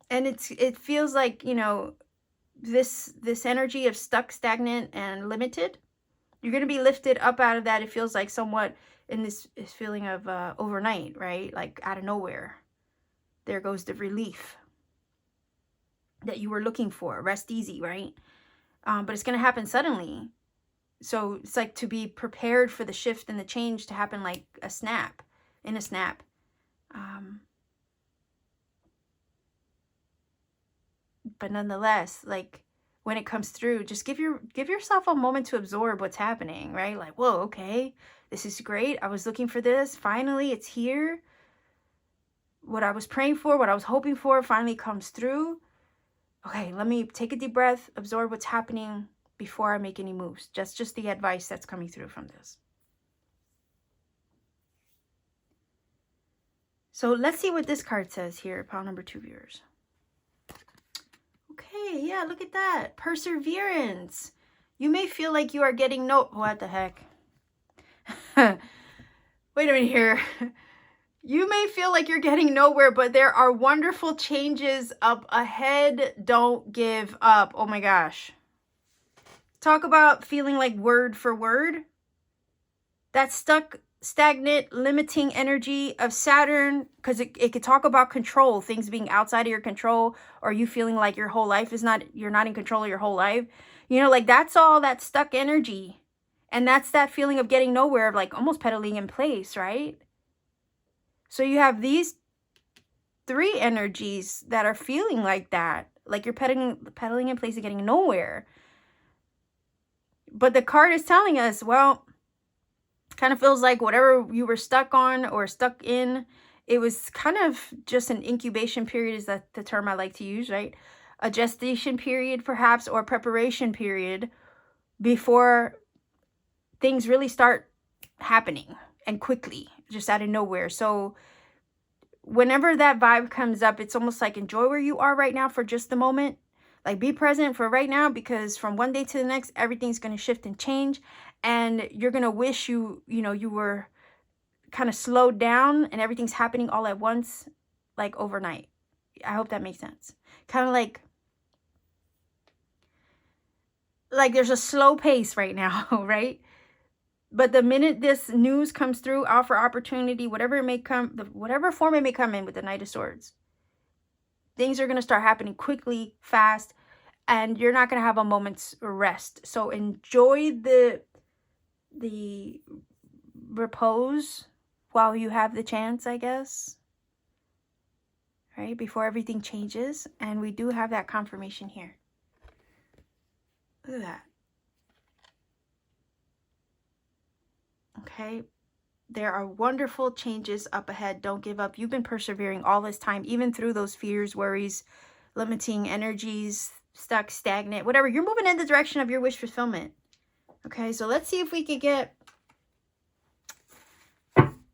S1: And it feels like, you know, this energy of stuck, stagnant, and limited, you're going to be lifted up out of that. It feels like somewhat in this feeling of overnight, right? Like out of nowhere. There goes the relief that you were looking for. Rest easy, right? But it's going to happen suddenly. So it's like to be prepared for the shift and the change to happen like a snap, in a snap. But nonetheless, like when it comes through, just give yourself a moment to absorb what's happening, right? Like, whoa, okay, this is great. I was looking for this. Finally, it's here. What I was praying for, what I was hoping for, finally comes through. Okay, let me take a deep breath, absorb what's happening before I make any moves. Just the advice that's coming through from this. So let's see what this card says here, pile number 2 viewers. Okay, yeah, look at that. Perseverance. You may feel like you are getting what the heck? Wait a minute here. You may feel like you're getting nowhere, but there are wonderful changes up ahead. Don't give up. Oh my gosh. Talk about feeling like word for word. That stuck, stagnant, limiting energy of Saturn, because it could talk about control, things being outside of your control, or you feeling like your whole life is you're not in control of your whole life. You know, like that's all that stuck energy. And that's that feeling of getting nowhere, of like almost pedaling in place, right? So you have these 3 energies that are feeling like that, like you're pedaling in place and getting nowhere. But the card is telling us, well, kind of feels like whatever you were stuck on or stuck in, it was kind of just an incubation period, is that the term I like to use, right? A gestation period perhaps, or preparation period before things really start happening and quickly, just out of nowhere. So whenever that vibe comes up, it's almost like enjoy where you are right now for just the moment. Like be present for right now, because from one day to the next, everything's going to shift and change. And you're going to wish you were kind of slowed down and everything's happening all at once, like overnight. I hope that makes sense. Kind of like there's a slow pace right now, right? But the minute this news comes through, offer, opportunity, whatever it may come, whatever form it may come in with the Knight of Swords, things are going to start happening quickly, fast, and you're not going to have a moment's rest. So enjoy the repose while you have the chance, I guess, right? Before everything changes. And we do have that confirmation here. Look at that. Okay. There are wonderful changes up ahead. Don't give up. You've been persevering all this time, even through those fears, worries, limiting energies, stuck, stagnant, whatever. You're moving in the direction of your wish fulfillment. Okay, so let's see if we could get...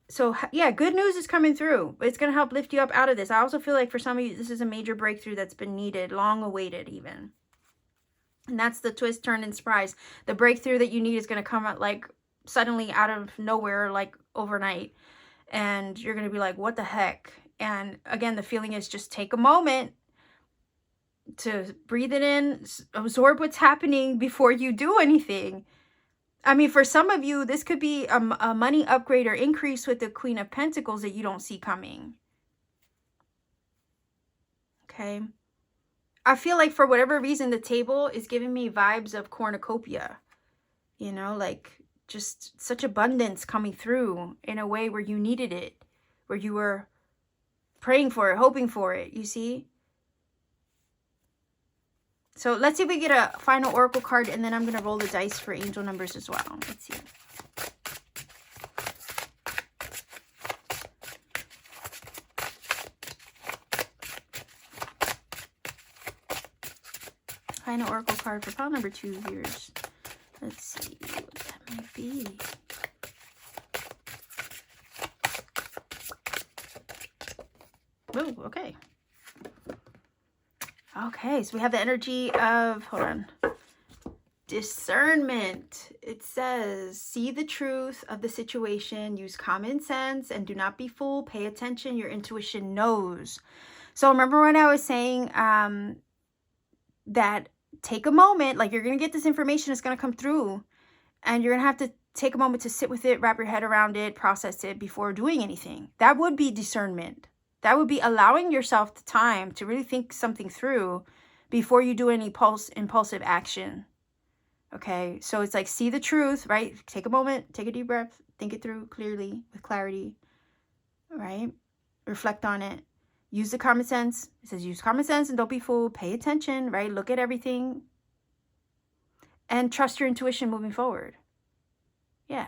S1: So, yeah, good news is coming through. It's going to help lift you up out of this. I also feel like for some of you, this is a major breakthrough that's been needed, long awaited even. And that's the twist, turn, and surprise. The breakthrough that you need is going to come out like suddenly out of nowhere, like overnight. And you're going to be like, what the heck? And again, the feeling is just take a moment to breathe it in, absorb what's happening before you do anything. I mean, for some of you, this could be a money upgrade or increase with the Queen of Pentacles that you don't see coming. Okay. I feel like for whatever reason, the table is giving me vibes of cornucopia. You know, like just such abundance coming through in a way where you needed it, where you were praying for it, hoping for it, you see? So let's see if we get a final oracle card, and then I'm going to roll the dice for angel numbers as well. Let's see. Final oracle card for pile number 2 viewers. Let's see what that might be. Oh, okay. Okay, so we have the energy of, hold on, discernment. It says, see the truth of the situation, use common sense, and do not be fooled. Pay attention, your intuition knows. So remember when I was saying that take a moment, like you're going to get this information, it's going to come through, and you're going to have to take a moment to sit with it, wrap your head around it, process it before doing anything. That would be discernment. That would be allowing yourself the time to really think something through before you do any impulsive action. Okay, so it's like, see the truth, right? Take a moment, take a deep breath, think it through clearly, with clarity, right? Reflect on it. Use the common sense. It says use common sense and don't be fooled. Pay attention, right? Look at everything. And trust your intuition moving forward. Yeah.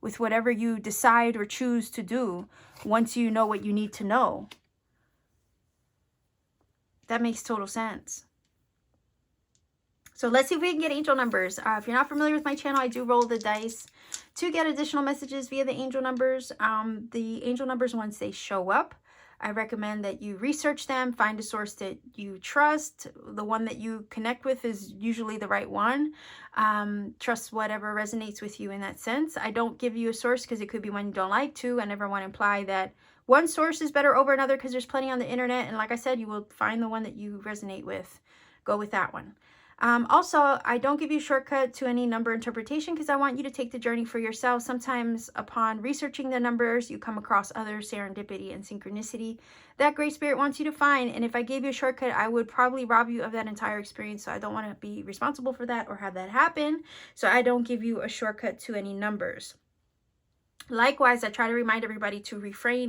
S1: With whatever you decide or choose to do, once you know what you need to know. That makes total sense. So let's see if we can get angel numbers. If you're not familiar with my channel, I do roll the dice to get additional messages via the angel numbers. The angel numbers, once they show up, I recommend that you research them, find a source that you trust. The one that you connect with is usually the right one. Trust whatever resonates with you in that sense. I don't give you a source because it could be one you don't like to. I never want to imply that one source is better over another, because there's plenty on the internet. And like I said, you will find the one that you resonate with. Go with that one. Also, I don't give you a shortcut to any number interpretation because I want you to take the journey for yourself. Sometimes upon researching the numbers, you come across other serendipity and synchronicity that Great Spirit wants you to find. And if I gave you a shortcut, I would probably rob you of that entire experience. So I don't want to be responsible for that or have that happen. So I don't give you a shortcut to any numbers. Likewise, I try to remind everybody to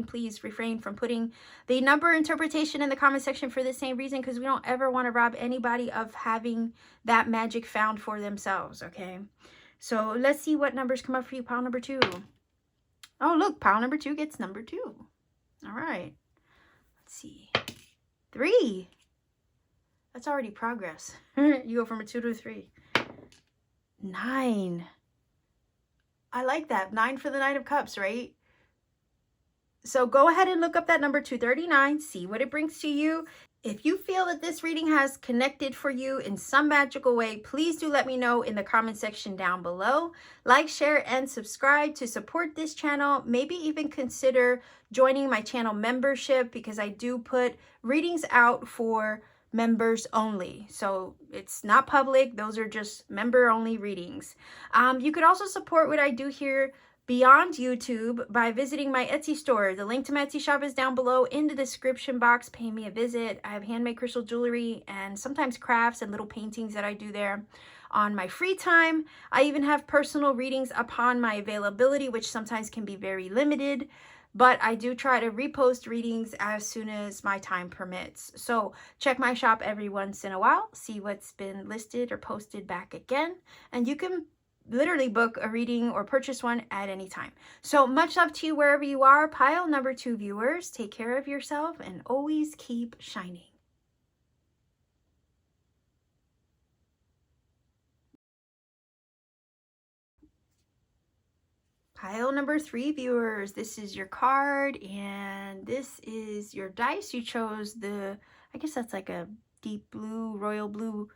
S1: please refrain from putting the number interpretation in the comment section for the same reason, because we don't ever want to rob anybody of having that magic found for themselves, okay? So let's see what numbers come up for you, pile number 2. Oh, look, pile number 2 gets number 2. All right. Let's see. 3. That's already progress. You go from a 2 to a 3. 9. I like that. 9 for the Knight of Cups, right? So go ahead and look up that number 239, see what it brings to you. If you feel that this reading has connected for you in some magical way, please do let me know in the comment section down below. Like, share, and subscribe to support this channel. Maybe even consider joining my channel membership, because I do put readings out for members only. So it's not public. Those are just member only readings. You could also support what I do here beyond YouTube by visiting my Etsy store. The link to my Etsy shop is down below in the description box. Pay me a visit. I have handmade crystal jewelry and sometimes crafts and little paintings that I do there on my free time. I even have personal readings upon my availability, which sometimes can be very limited, but I do try to repost readings as soon as my time permits. So check my shop every once in a while, see what's been listed or posted back again, and you can literally book a reading or purchase one at any time. So much love to you wherever you are. Pile number 2 viewers, take care of yourself and always keep shining. Pile number 3 viewers, this is your card and this is your dice. You chose the, I guess that's like a deep blue, royal blue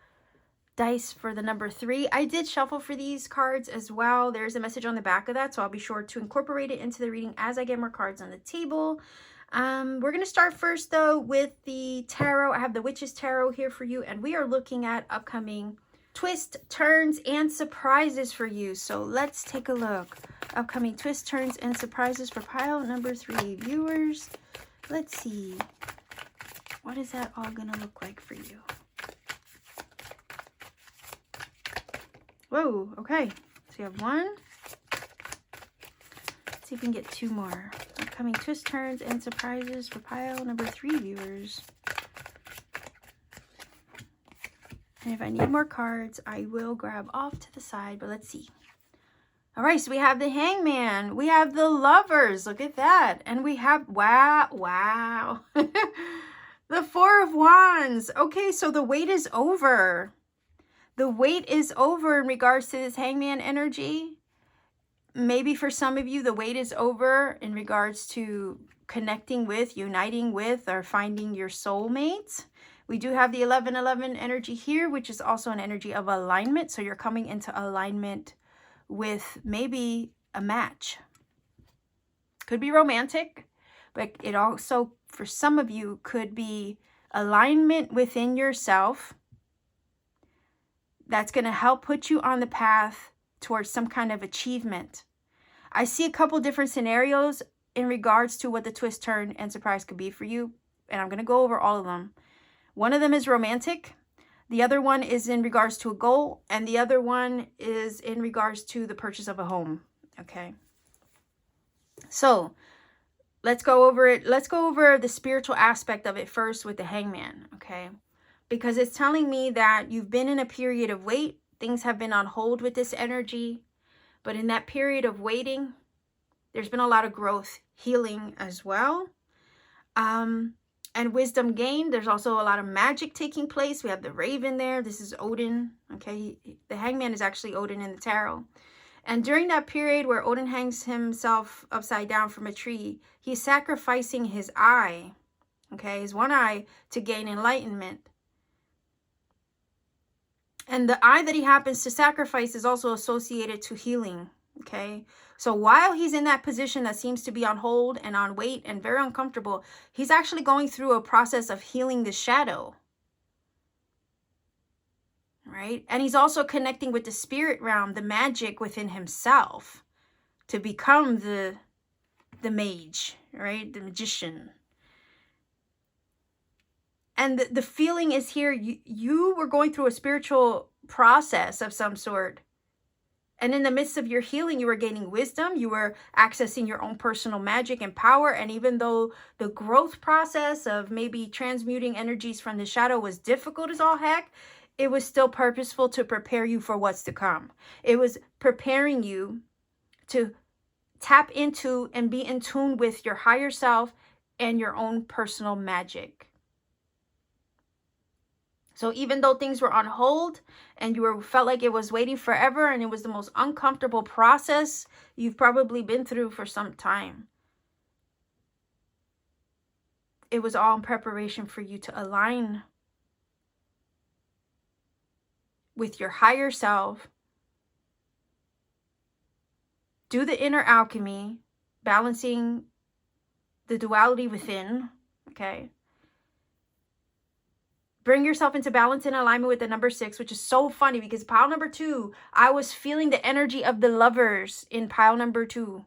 S1: dice for the number 3. I did shuffle for these cards as well. There's a message on the back of that, so I'll be sure to incorporate it into the reading as I get more cards on the table. We're going to start first though with the tarot. I have the Witch's Tarot here for you, and we are looking at upcoming twists, turns, and surprises for you. So let's take a look. Upcoming twists, turns, and surprises for pile number 3 viewers. Let's see. What is that all going to look like for you? Whoa, okay. So you have 1. Let's see if we can get 2 more. Upcoming twists, turns, and surprises for pile number 3 viewers. And if I need more cards, I will grab off to the side, but let's see. All right, so we have the Hangman. We have the Lovers. Look at that. And we have, wow. The 4 of Wands. Okay, so the wait is over. The wait is over in regards to this Hangman energy. Maybe for some of you, the wait is over in regards to connecting with, uniting with, or finding your soulmate. We do have the 11-11 energy here, which is also an energy of alignment. So you're coming into alignment with maybe a match. Could be romantic, but it also, for some of you, could be alignment within yourself. That's going to help put you on the path towards some kind of achievement. I see a couple different scenarios in regards to what the twist, turn, and surprise could be for you, and I'm going to go over all of them. One of them is romantic. The other one is in regards to a goal, and the other one is in regards to the purchase of a home. Okay. So let's go over it. Let's go over the spiritual aspect of it first with the Hangman. Okay. Because it's telling me that you've been in a period of wait. Things have been on hold with this energy. But in that period of waiting, there's been a lot of growth, healing as well. And wisdom gained. There's also a lot of magic taking place. We have the Raven there. This is Odin. Okay. The Hangman is actually Odin in the tarot. And during that period where Odin hangs himself upside down from a tree, he's sacrificing his eye. Okay. His one eye to gain enlightenment. And the eye that he happens to sacrifice is also associated to healing, okay? So while he's in that position that seems to be on hold and on wait and very uncomfortable, he's actually going through a process of healing the shadow, right? And he's also connecting with the spirit realm, the magic within himself, to become the mage, right? The magician. And the feeling is here, you were going through a spiritual process of some sort. And in the midst of your healing, you were gaining wisdom. You were accessing your own personal magic and power. And even though the growth process of maybe transmuting energies from the shadow was difficult as all heck, it was still purposeful to prepare you for what's to come. It was preparing you to tap into and be in tune with your higher self and your own personal magic. So even though things were on hold and you felt like it was waiting forever and it was the most uncomfortable process you've probably been through for some time, it was all in preparation for you to align with your higher self, do the inner alchemy, balancing the duality within, okay? Bring yourself into balance and alignment with the number 6, which is so funny because pile number 2, I was feeling the energy of the lovers in pile number 2's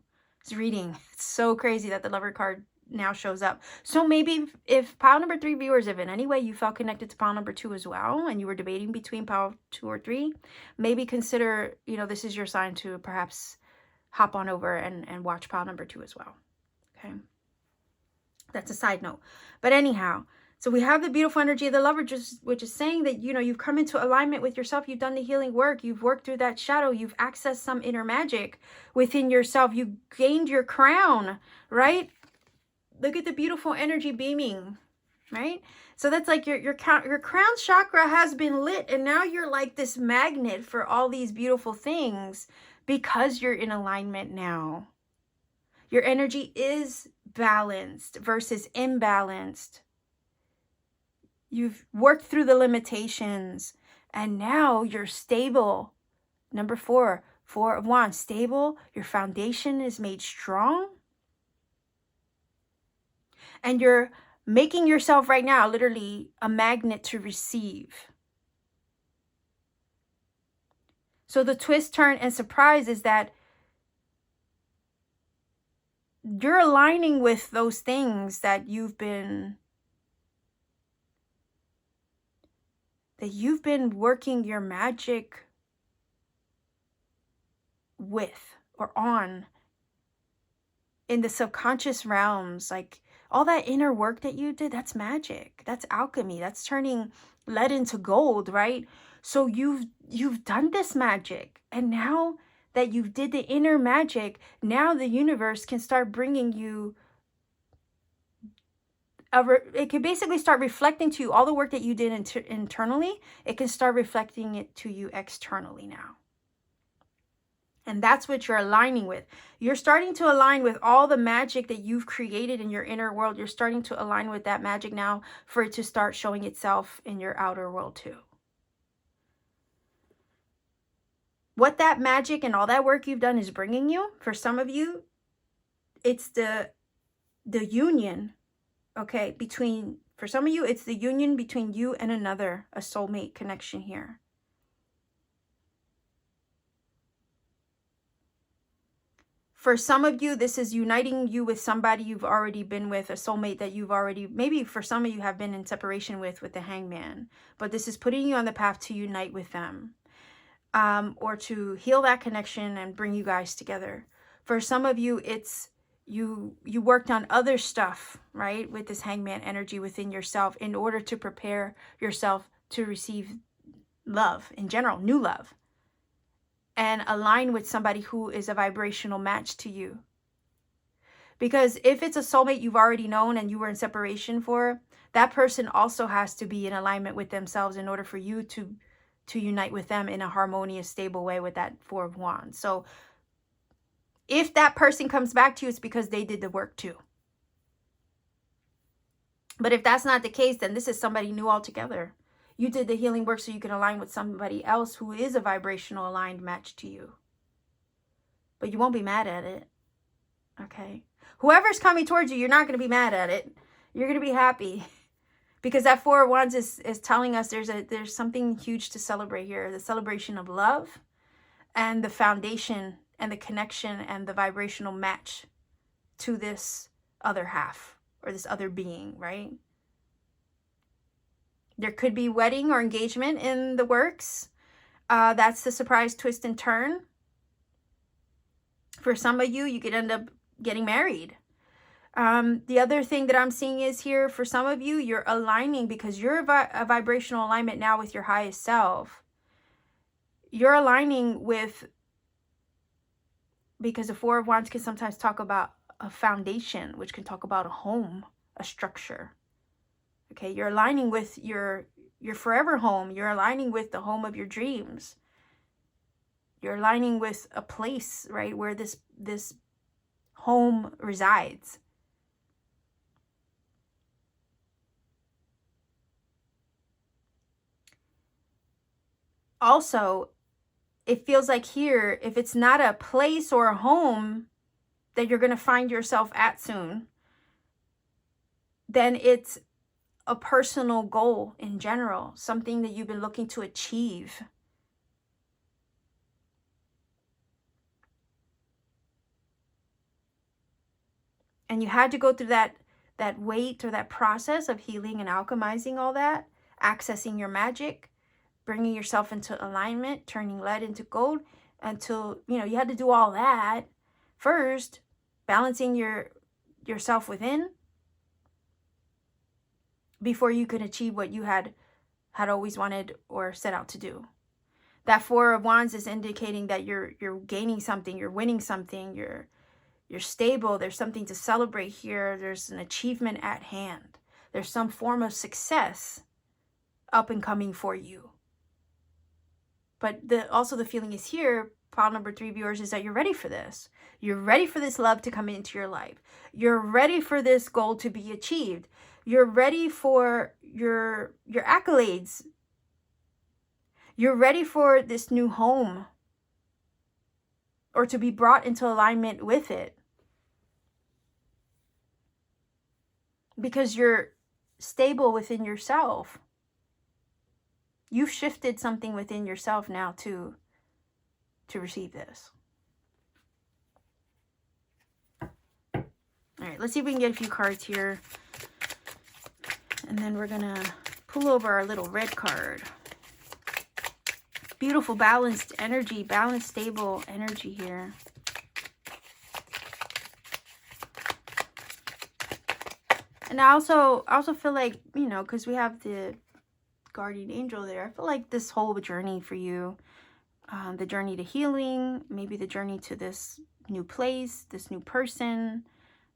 S1: reading. It's so crazy that the lover card now shows up. So maybe if pile number 3 viewers, if in any way you felt connected to pile number 2 as well, and you were debating between pile 2 or 3, maybe consider, this is your sign to perhaps hop on over and watch pile number 2 as well. Okay. That's a side note. But anyhow, so we have the beautiful energy of the lover, which is saying that, you've come into alignment with yourself. You've done the healing work. You've worked through that shadow. You've accessed some inner magic within yourself. You gained your crown, right? Look at the beautiful energy beaming, right? So that's like your crown chakra has been lit, and now you're like this magnet for all these beautiful things because you're in alignment now. Your energy is balanced versus imbalanced. You've worked through the limitations and now you're stable. Number 4, 4 of Wands, stable. Your foundation is made strong. And you're making yourself right now literally a magnet to receive. So the twist, turn, and surprise is that you're aligning with those things that you've been working your magic with or on in the subconscious realms. Like all that inner work that you did, that's magic. That's alchemy. That's turning lead into gold, right? So you've done this magic, and now that you did the inner magic, now the universe can start bringing you it can basically start reflecting to you all the work that you did internally. It can start reflecting it to you externally now. And that's what you're aligning with. You're starting to align with all the magic that you've created in your inner world. You're starting to align with that magic now for it to start showing itself in your outer world too. What that magic and all that work you've done is bringing you, for some of you, it's the union. Okay, for some of you, it's the union between you and another, a soulmate connection here. For some of you, this is uniting you with somebody you've already been with, a soulmate that you've already, maybe for some of you have been in separation with the hangman. But this is putting you on the path to unite with them, or to heal that connection and bring you guys together. For some of you, it's you worked on other stuff, right, with this hangman energy within yourself in order to prepare yourself to receive love in general, new love, and align with somebody who is a vibrational match to you. Because if it's a soulmate you've already known and you were in separation for, that person also has to be in alignment with themselves in order for you to unite with them in a harmonious, stable way with that 4 of Wands. So if that person comes back to you, it's because they did the work too. But if that's not the case, then this is somebody new altogether. You did the healing work so you can align with somebody else who is a vibrational aligned match to you. But you won't be mad at it. Okay? Whoever's coming towards you, you're not going to be mad at it. You're going to be happy. Because that 4 of Wands is telling us there's something huge to celebrate here. The celebration of love and the foundation and the connection and the vibrational match to this other half or this other being, right? There could be wedding or engagement in the works. That's the surprise twist and turn. For some of you, you could end up getting married. The other thing that I'm seeing is here, for some of you, you're aligning because you're a vibrational alignment now with your highest self. You're aligning with, because the 4 of Wands can sometimes talk about a foundation, which can talk about a home, a structure. Okay, you're aligning with your your forever home. You're aligning with the home of your dreams. You're aligning with a place, right, where this home resides. Also, it feels like here, if it's not a place or a home that you're going to find yourself at soon, then it's a personal goal in general, something that you've been looking to achieve. And you had to go through that wait or that process of healing and alchemizing all that, accessing your magic, bringing yourself into alignment, turning lead into gold, until, you know, you had to do all that first, balancing yourself within, before you could achieve what you had always wanted or set out to do. That Four of Wands is indicating that you're gaining something, you're winning something, you're stable, there's something to celebrate here, there's an achievement at hand. There's some form of success up and coming for you. But also the feeling is here, pile number 3 viewers, is that you're ready for this. You're ready for this love to come into your life. You're ready for this goal to be achieved. You're ready for your accolades. You're ready for this new home, or to be brought into alignment with it. Because you're stable within yourself. You've shifted something within yourself now to receive this. All right, let's see if we can get a few cards here. And then we're going to pull over our little red card. Beautiful, balanced energy, balanced, stable energy here. And I also feel like, you know, because we have the guardian angel there, I feel like this whole journey for you, the journey to healing, maybe the journey to this new place, this new person,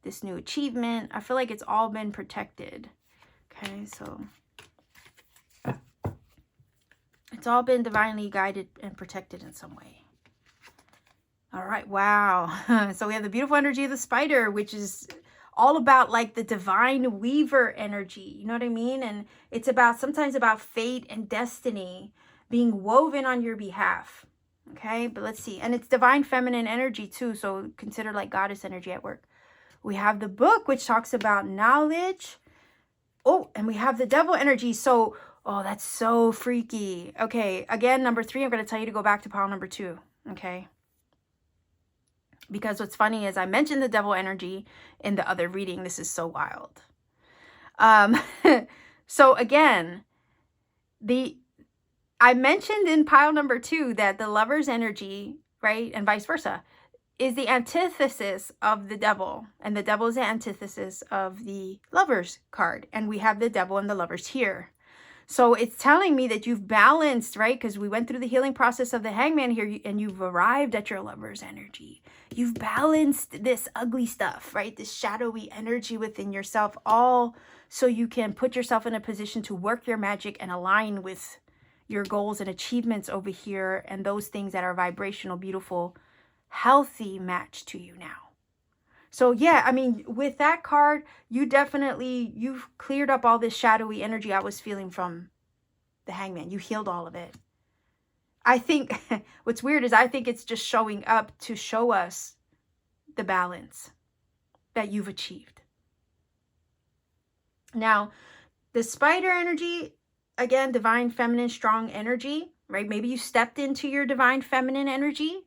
S1: this new achievement, I feel like it's all been protected. Okay, so it's all been divinely guided and protected in some way. All right, wow. So we have the beautiful energy of the spider, which is all about like the divine weaver energy. You know what I mean? And it's sometimes about fate and destiny being woven on your behalf. Okay, but let's see. And it's divine feminine energy too. So consider like goddess energy at work. We have the book, which talks about knowledge. Oh, and we have the devil energy. So, oh, that's so freaky. Okay, again, number 3, I'm going to tell you to go back to pile number 2. Okay. Because what's funny is I mentioned the devil energy in the other reading. This is so wild. So again, I mentioned in pile number 2 that the lover's energy, right, and vice versa, is the antithesis of the devil. And the devil is the antithesis of the lover's card. And we have the devil and the lovers here. So it's telling me that you've balanced, right? Because we went through the healing process of the hangman here, and you've arrived at your lover's energy. You've balanced this ugly stuff, right? This shadowy energy within yourself, all so you can put yourself in a position to work your magic and align with your goals and achievements over here, and those things that are vibrational, beautiful, healthy match to you now. So yeah, I mean, with that card, you've cleared up all this shadowy energy I was feeling from the hangman. You healed all of it. I think what's weird is I think it's just showing up to show us the balance that you've achieved. Now, the spider energy, again, divine feminine, strong energy, right? Maybe you stepped into your divine feminine energy.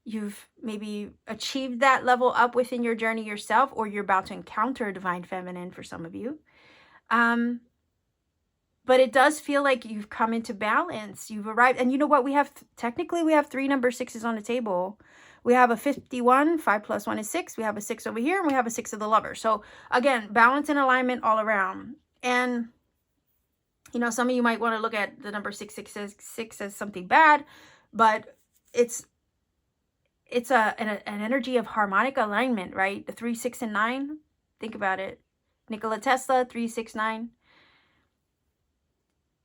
S1: You've maybe achieved that level up within your journey yourself, or you're about to encounter a divine feminine for some of you. But it does feel like you've come into balance. You've arrived. And you know what? Technically, we have 3 number 6s on the table. We have a 51, 5 plus 1 is 6. We have a 6 over here, and we have a 6 of the lover. So again, balance and alignment all around. And, you know, some of you might want to look at the number 666 as something bad, but it's an energy of harmonic alignment, right? The 3, 6, and 9. Think about it. Nikola Tesla, 3, 6, 9.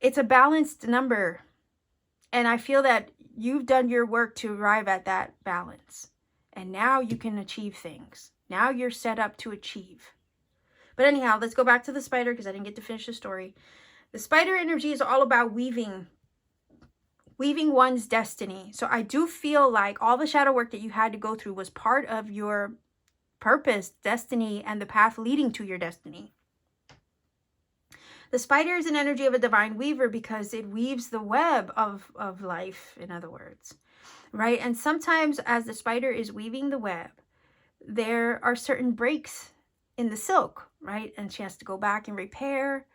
S1: It's a balanced number. And I feel that you've done your work to arrive at that balance. And now you can achieve things. Now you're set up to achieve. But anyhow, let's go back to the spider because I didn't get to finish the story. The spider energy is all about weaving one's destiny. So I do feel like all the shadow work that you had to go through was part of your purpose, destiny, and the path leading to your destiny. The spider is an energy of a divine weaver because it weaves the web of life, in other words, right? And sometimes as the spider is weaving the web, there are certain breaks in the silk, right? And she has to go back and repair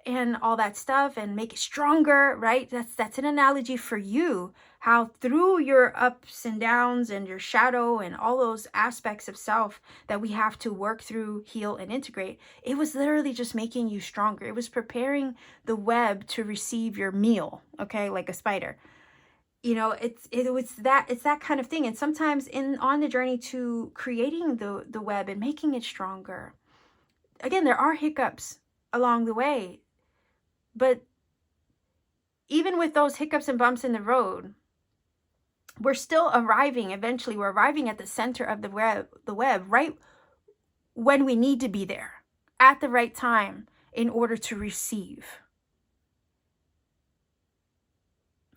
S1: and all that stuff and make it stronger, right? That's an analogy for you, how through your ups and downs and your shadow and all those aspects of self that we have to work through, heal, and integrate, it was literally just making you stronger. It was preparing the web to receive your meal, okay, like a spider. You know, it's that kind of thing. And sometimes on the journey to creating the web and making it stronger, again, there are hiccups along the way. But even with those hiccups and bumps in the road, we're still arriving, eventually we're arriving at the center of the web right when we need to be there, at the right time in order to receive.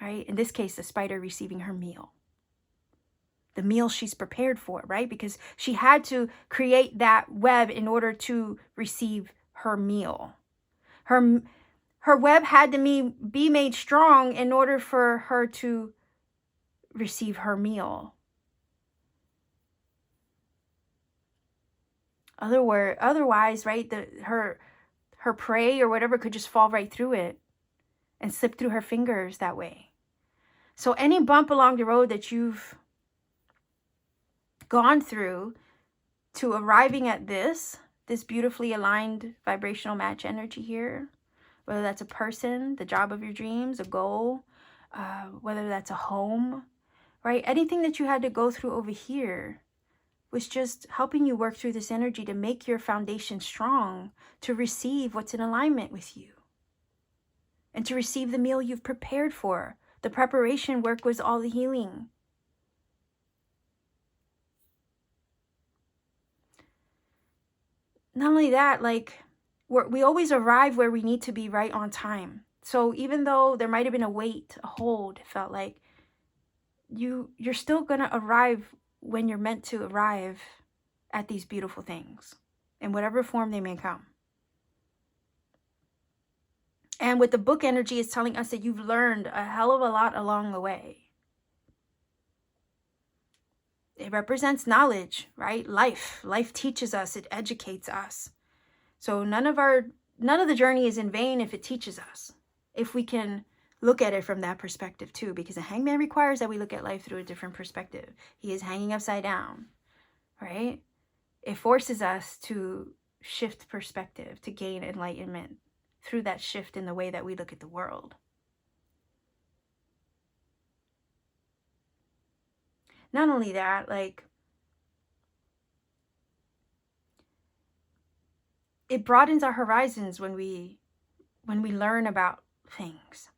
S1: Right? In this case, the spider receiving her meal. The meal she's prepared for, right? Because she had to create that web in order to receive her meal. Her web had to be made strong in order for her to receive her meal. Otherwise, right, her prey or whatever could just fall right through it and slip through her fingers that way. So any bump along the road that you've gone through to arriving at this beautifully aligned vibrational match energy here, whether that's a person, the job of your dreams, a goal, whether that's a home, right? Anything that you had to go through over here was just helping you work through this energy to make your foundation strong, to receive what's in alignment with you, and to receive the meal you've prepared for. The preparation work was all the healing. Not only that, like, we always arrive where we need to be right on time. So even though there might have been a wait, a hold, it felt like you're still going to arrive when you're meant to arrive at these beautiful things in whatever form they may come. And with the book energy, it's telling us that you've learned a hell of a lot along the way. It represents knowledge, right? Life teaches us, it educates us. So none of the journey is in vain if it teaches us, if we can look at it from that perspective too, because a hangman requires that we look at life through a different perspective. He is hanging upside down, right? It forces us to shift perspective, to gain enlightenment through that shift in the way that we look at the world. Not only that, like, it broadens our horizons when we learn about things.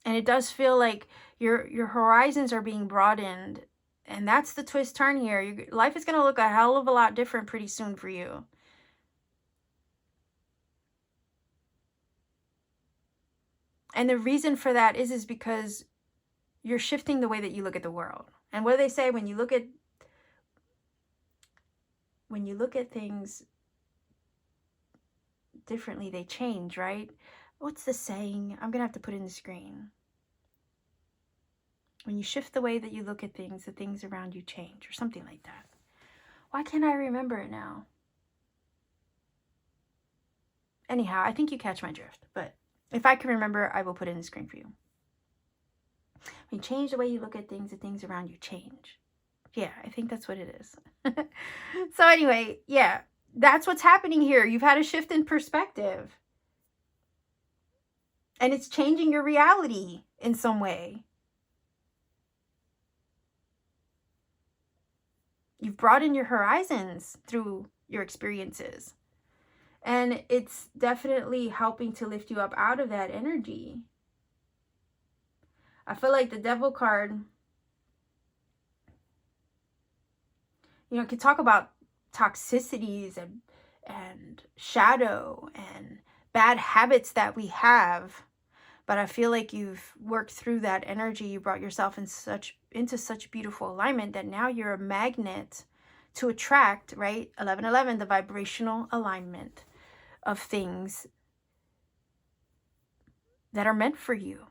S1: And it does feel like your horizons are being broadened. And that's the twist turn here. Life is going to look a hell of a lot different pretty soon for you. And the reason for that is because you're shifting the way that you look at the world. And what do they say? When you look at things differently, they change, right? What's the saying? I'm going to have to put it in the screen. When you shift the way that you look at things, the things around you change, or something like that. Why can't I remember it now? Anyhow, I think you catch my drift. But if I can remember, I will put it in the screen for you. When you change the way you look at things, the things around you change. Yeah, I think that's what it is. So anyway, yeah, that's what's happening here. You've had a shift in perspective. And it's changing your reality in some way. You've broadened your horizons through your experiences. And it's definitely helping to lift you up out of that energy. I feel like the Devil card, you know, can talk about toxicities and shadow and bad habits that we have. But I feel like you've worked through that energy. You brought yourself into such beautiful alignment that now you're a magnet to attract, right? 1111, the vibrational alignment of things that are meant for you.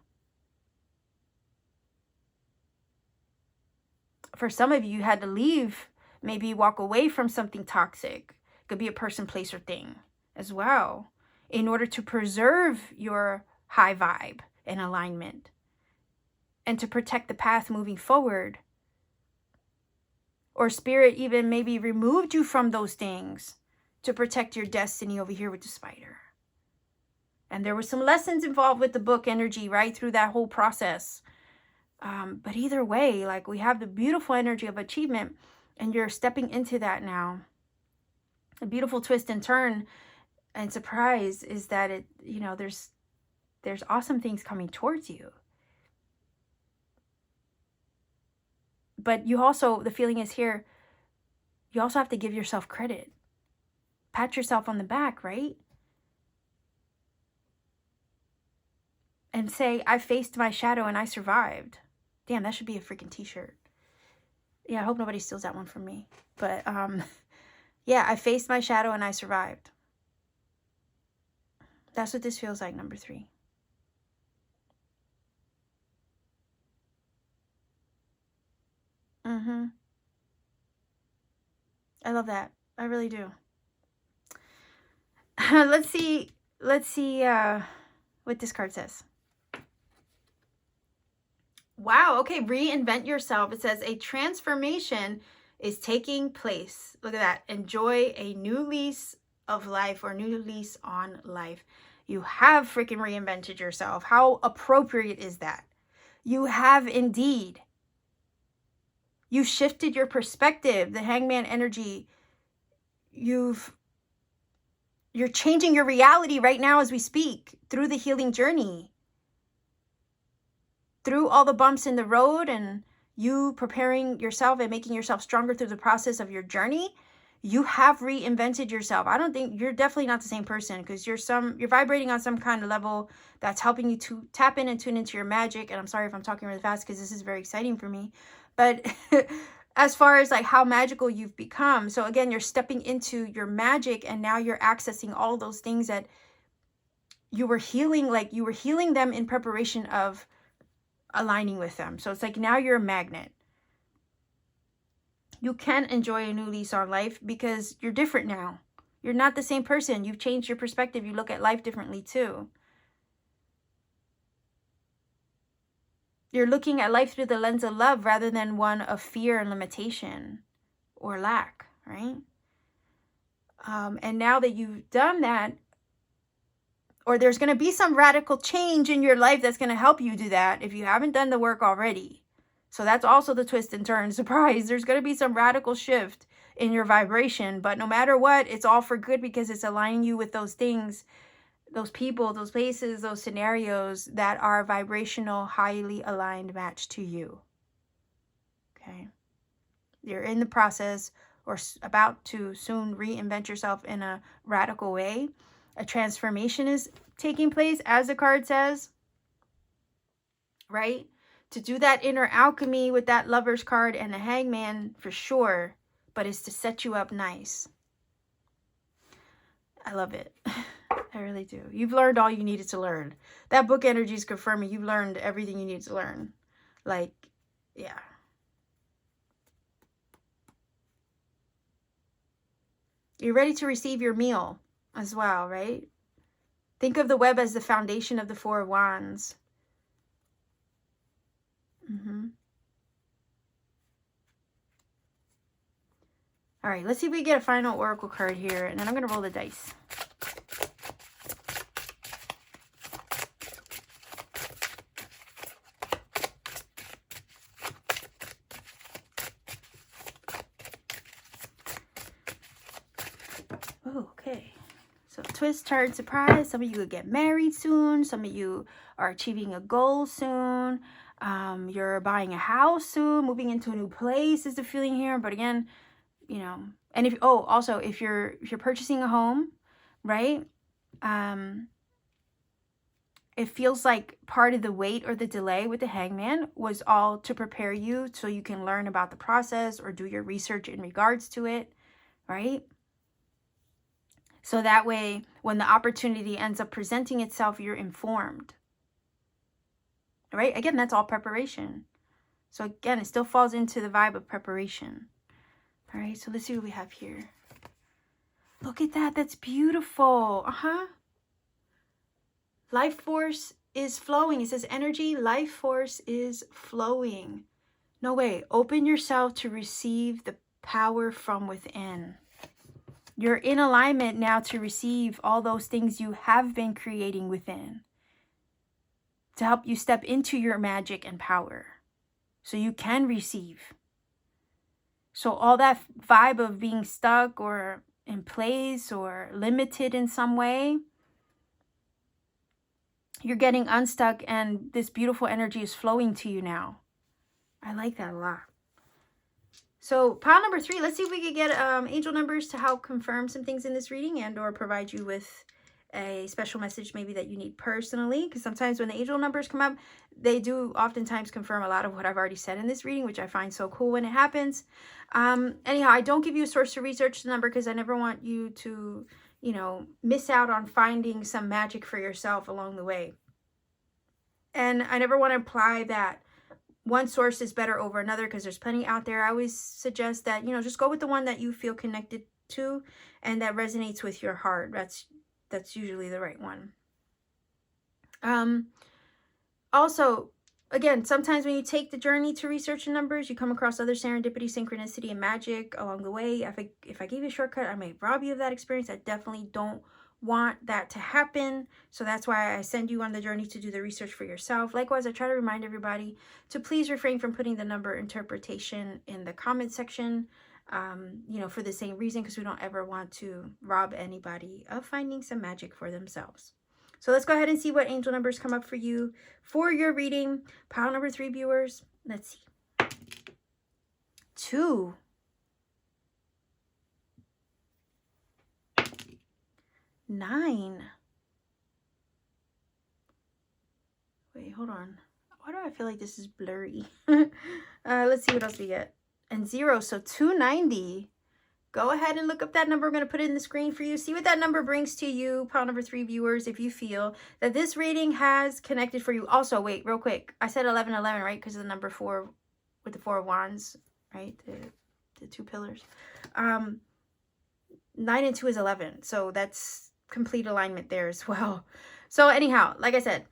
S1: For some of you, you had to leave, maybe walk away from something toxic. It could be a person, place, or thing as well, in order to preserve your high vibe and alignment and to protect the path moving forward. Or spirit even maybe removed you from those things to protect your destiny over here with the spider. And there were some lessons involved with the book energy right through that whole process. But either way, like, we have the beautiful energy of achievement, and you're stepping into that now. A beautiful twist and turn and surprise is that it, you know, there's awesome things coming towards you. But you also, the feeling is here, you also have to give yourself credit. Pat yourself on the back, right? And say, I faced my shadow and I survived. Damn, that should be a freaking t-shirt. Yeah, I hope nobody steals that one from me. But yeah, I faced my shadow and I survived. That's what this feels like, number 3. I love that. I really do. Let's see what this card says. Wow, okay, reinvent yourself. It says a transformation is taking place. Look at that. Enjoy a new lease of life, or new lease on life. You have freaking reinvented yourself. How appropriate is that? You have indeed. You shifted your perspective, the hangman energy. You're changing your reality right now as we speak through the healing journey. Through all the bumps in the road and you preparing yourself and making yourself stronger through the process of your journey, you have reinvented yourself. I don't think you're definitely not the same person, because you're vibrating on some kind of level that's helping you to tap in and tune into your magic. And I'm sorry if I'm talking really fast because this is very exciting for me. But as far as like how magical you've become. So again, you're stepping into your magic and now you're accessing all those things that you were healing, like you were healing them in preparation of aligning with them. So it's like now you're a magnet. You can enjoy a new lease on life because you're different now. You're not the same person. You've changed your perspective. You look at life differently too. You're looking at life through the lens of love rather than one of fear and limitation or lack, right? And now that you've done that, or there's going to be some radical change in your life that's going to help you do that if you haven't done the work already. So that's also the twist and turn. Surprise, there's going to be some radical shift in your vibration. But no matter what, it's all for good because it's aligning you with those things, those people, those places, those scenarios that are vibrational, highly aligned match to you. Okay. You're in the process or about to soon reinvent yourself in a radical way. A transformation is taking place, as the card says, right? To do that inner alchemy with that Lover's card and the Hangman for sure, but it's to set you up nice. I love it. I really do. You've learned all you needed to learn. That book energy is confirming you've learned everything you need to learn. Like, yeah. You're ready to receive your meal as well, right? Think of the web as the foundation of the Four of Wands. All right, let's see if we get a final oracle card here, and then I'm going to roll the dice. Oh, okay. So twist, turn, surprise. Some of you will get married soon. Some of you are achieving a goal soon. You're buying a house soon, moving into a new place is the feeling here. But again, you know, and if, oh, also if you're purchasing a home, right? It feels like part of the wait or the delay with the Hangman was all to prepare you so you can learn about the process or do your research in regards to it, right? So that way, when the opportunity ends up presenting itself, you're informed, right? Again, that's all preparation. So again, it still falls into the vibe of preparation. All right, so let's see what we have here. Look at that. That's beautiful. Life force is flowing. It says energy, life force is flowing. No way. Open yourself to receive the power from within. You're in alignment now to receive all those things you have been creating within, to help you step into your magic and power so you can receive. So all that vibe of being stuck or in place or limited in some way, you're getting unstuck and this beautiful energy is flowing to you now. I like that a lot. So pile number 3, let's see if we could get angel numbers to help confirm some things in this reading and or provide you with a special message maybe that you need personally. Because sometimes when the angel numbers come up, they do oftentimes confirm a lot of what I've already said in this reading, which I find so cool when it happens. Anyhow, I don't give you a source to research the number because I never want you to, you know, miss out on finding some magic for yourself along the way. And I never want to imply that one source is better over another because there's plenty out there. I always suggest that, you know, just go with the one that you feel connected to and that resonates with your heart. That's usually the right one. Also, again, sometimes when you take the journey to research the numbers, you come across other serendipity, synchronicity, and magic along the way. If I gave you a shortcut, I may rob you of that experience. I definitely don't want that to happen. So that's why I send you on the journey to do the research for yourself. Likewise, I try to remind everybody to please refrain from putting the number interpretation in the comment section, you know, for the same reason, because we don't ever want to rob anybody of finding some magic for themselves. So let's go ahead and see what angel numbers come up for you for your reading. Pile number 3, viewers. Let's see. 2. 9. Wait, hold on. Why do I feel like this is blurry? Let's see what else we get. And 0, so 290. Go ahead and look up that number. I'm going to put it in the screen for you. See what that number brings to you, pile number 3 viewers, if you feel that this reading has connected for you. Also, wait, real quick. I said 1111, right? Because of the number 4 with the 4 of wands, right? The 2 pillars. 9 and 2 is 11. So that's complete alignment there as well. So anyhow, like I said,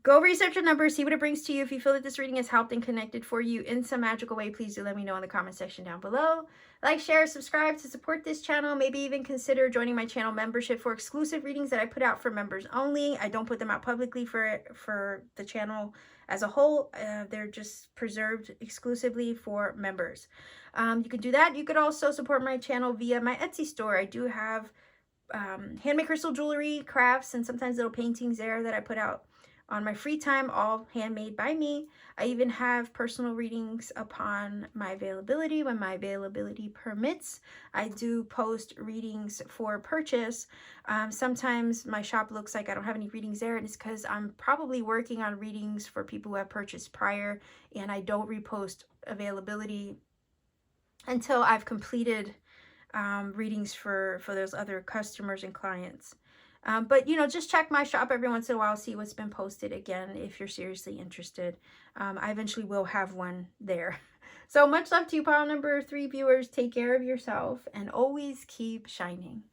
S1: go research your numbers, see what it brings to you. If you feel that this reading has helped and connected for you in some magical way, please do let me know in the comment section down below. Like, share, subscribe to support this channel. Maybe even consider joining my channel membership for exclusive readings that I put out for members only. I don't put them out publicly for the channel as a whole. They're just preserved exclusively for members. You can do that. You could also support my channel via my Etsy store. I do have handmade crystal jewelry, crafts, and sometimes little paintings there that I put out on my free time, all handmade by me. I even have personal readings upon my availability. When my availability permits, I do post readings for purchase. Sometimes my shop looks like I don't have any readings there, and it's because I'm probably working on readings for people who have purchased prior, and I don't repost availability until I've completed readings for those other customers and clients. But, you know, just check my shop every once in a while, see what's been posted again, if you're seriously interested. I eventually will have one there. So much love to you, pile number 3 viewers. Take care of yourself and always keep shining.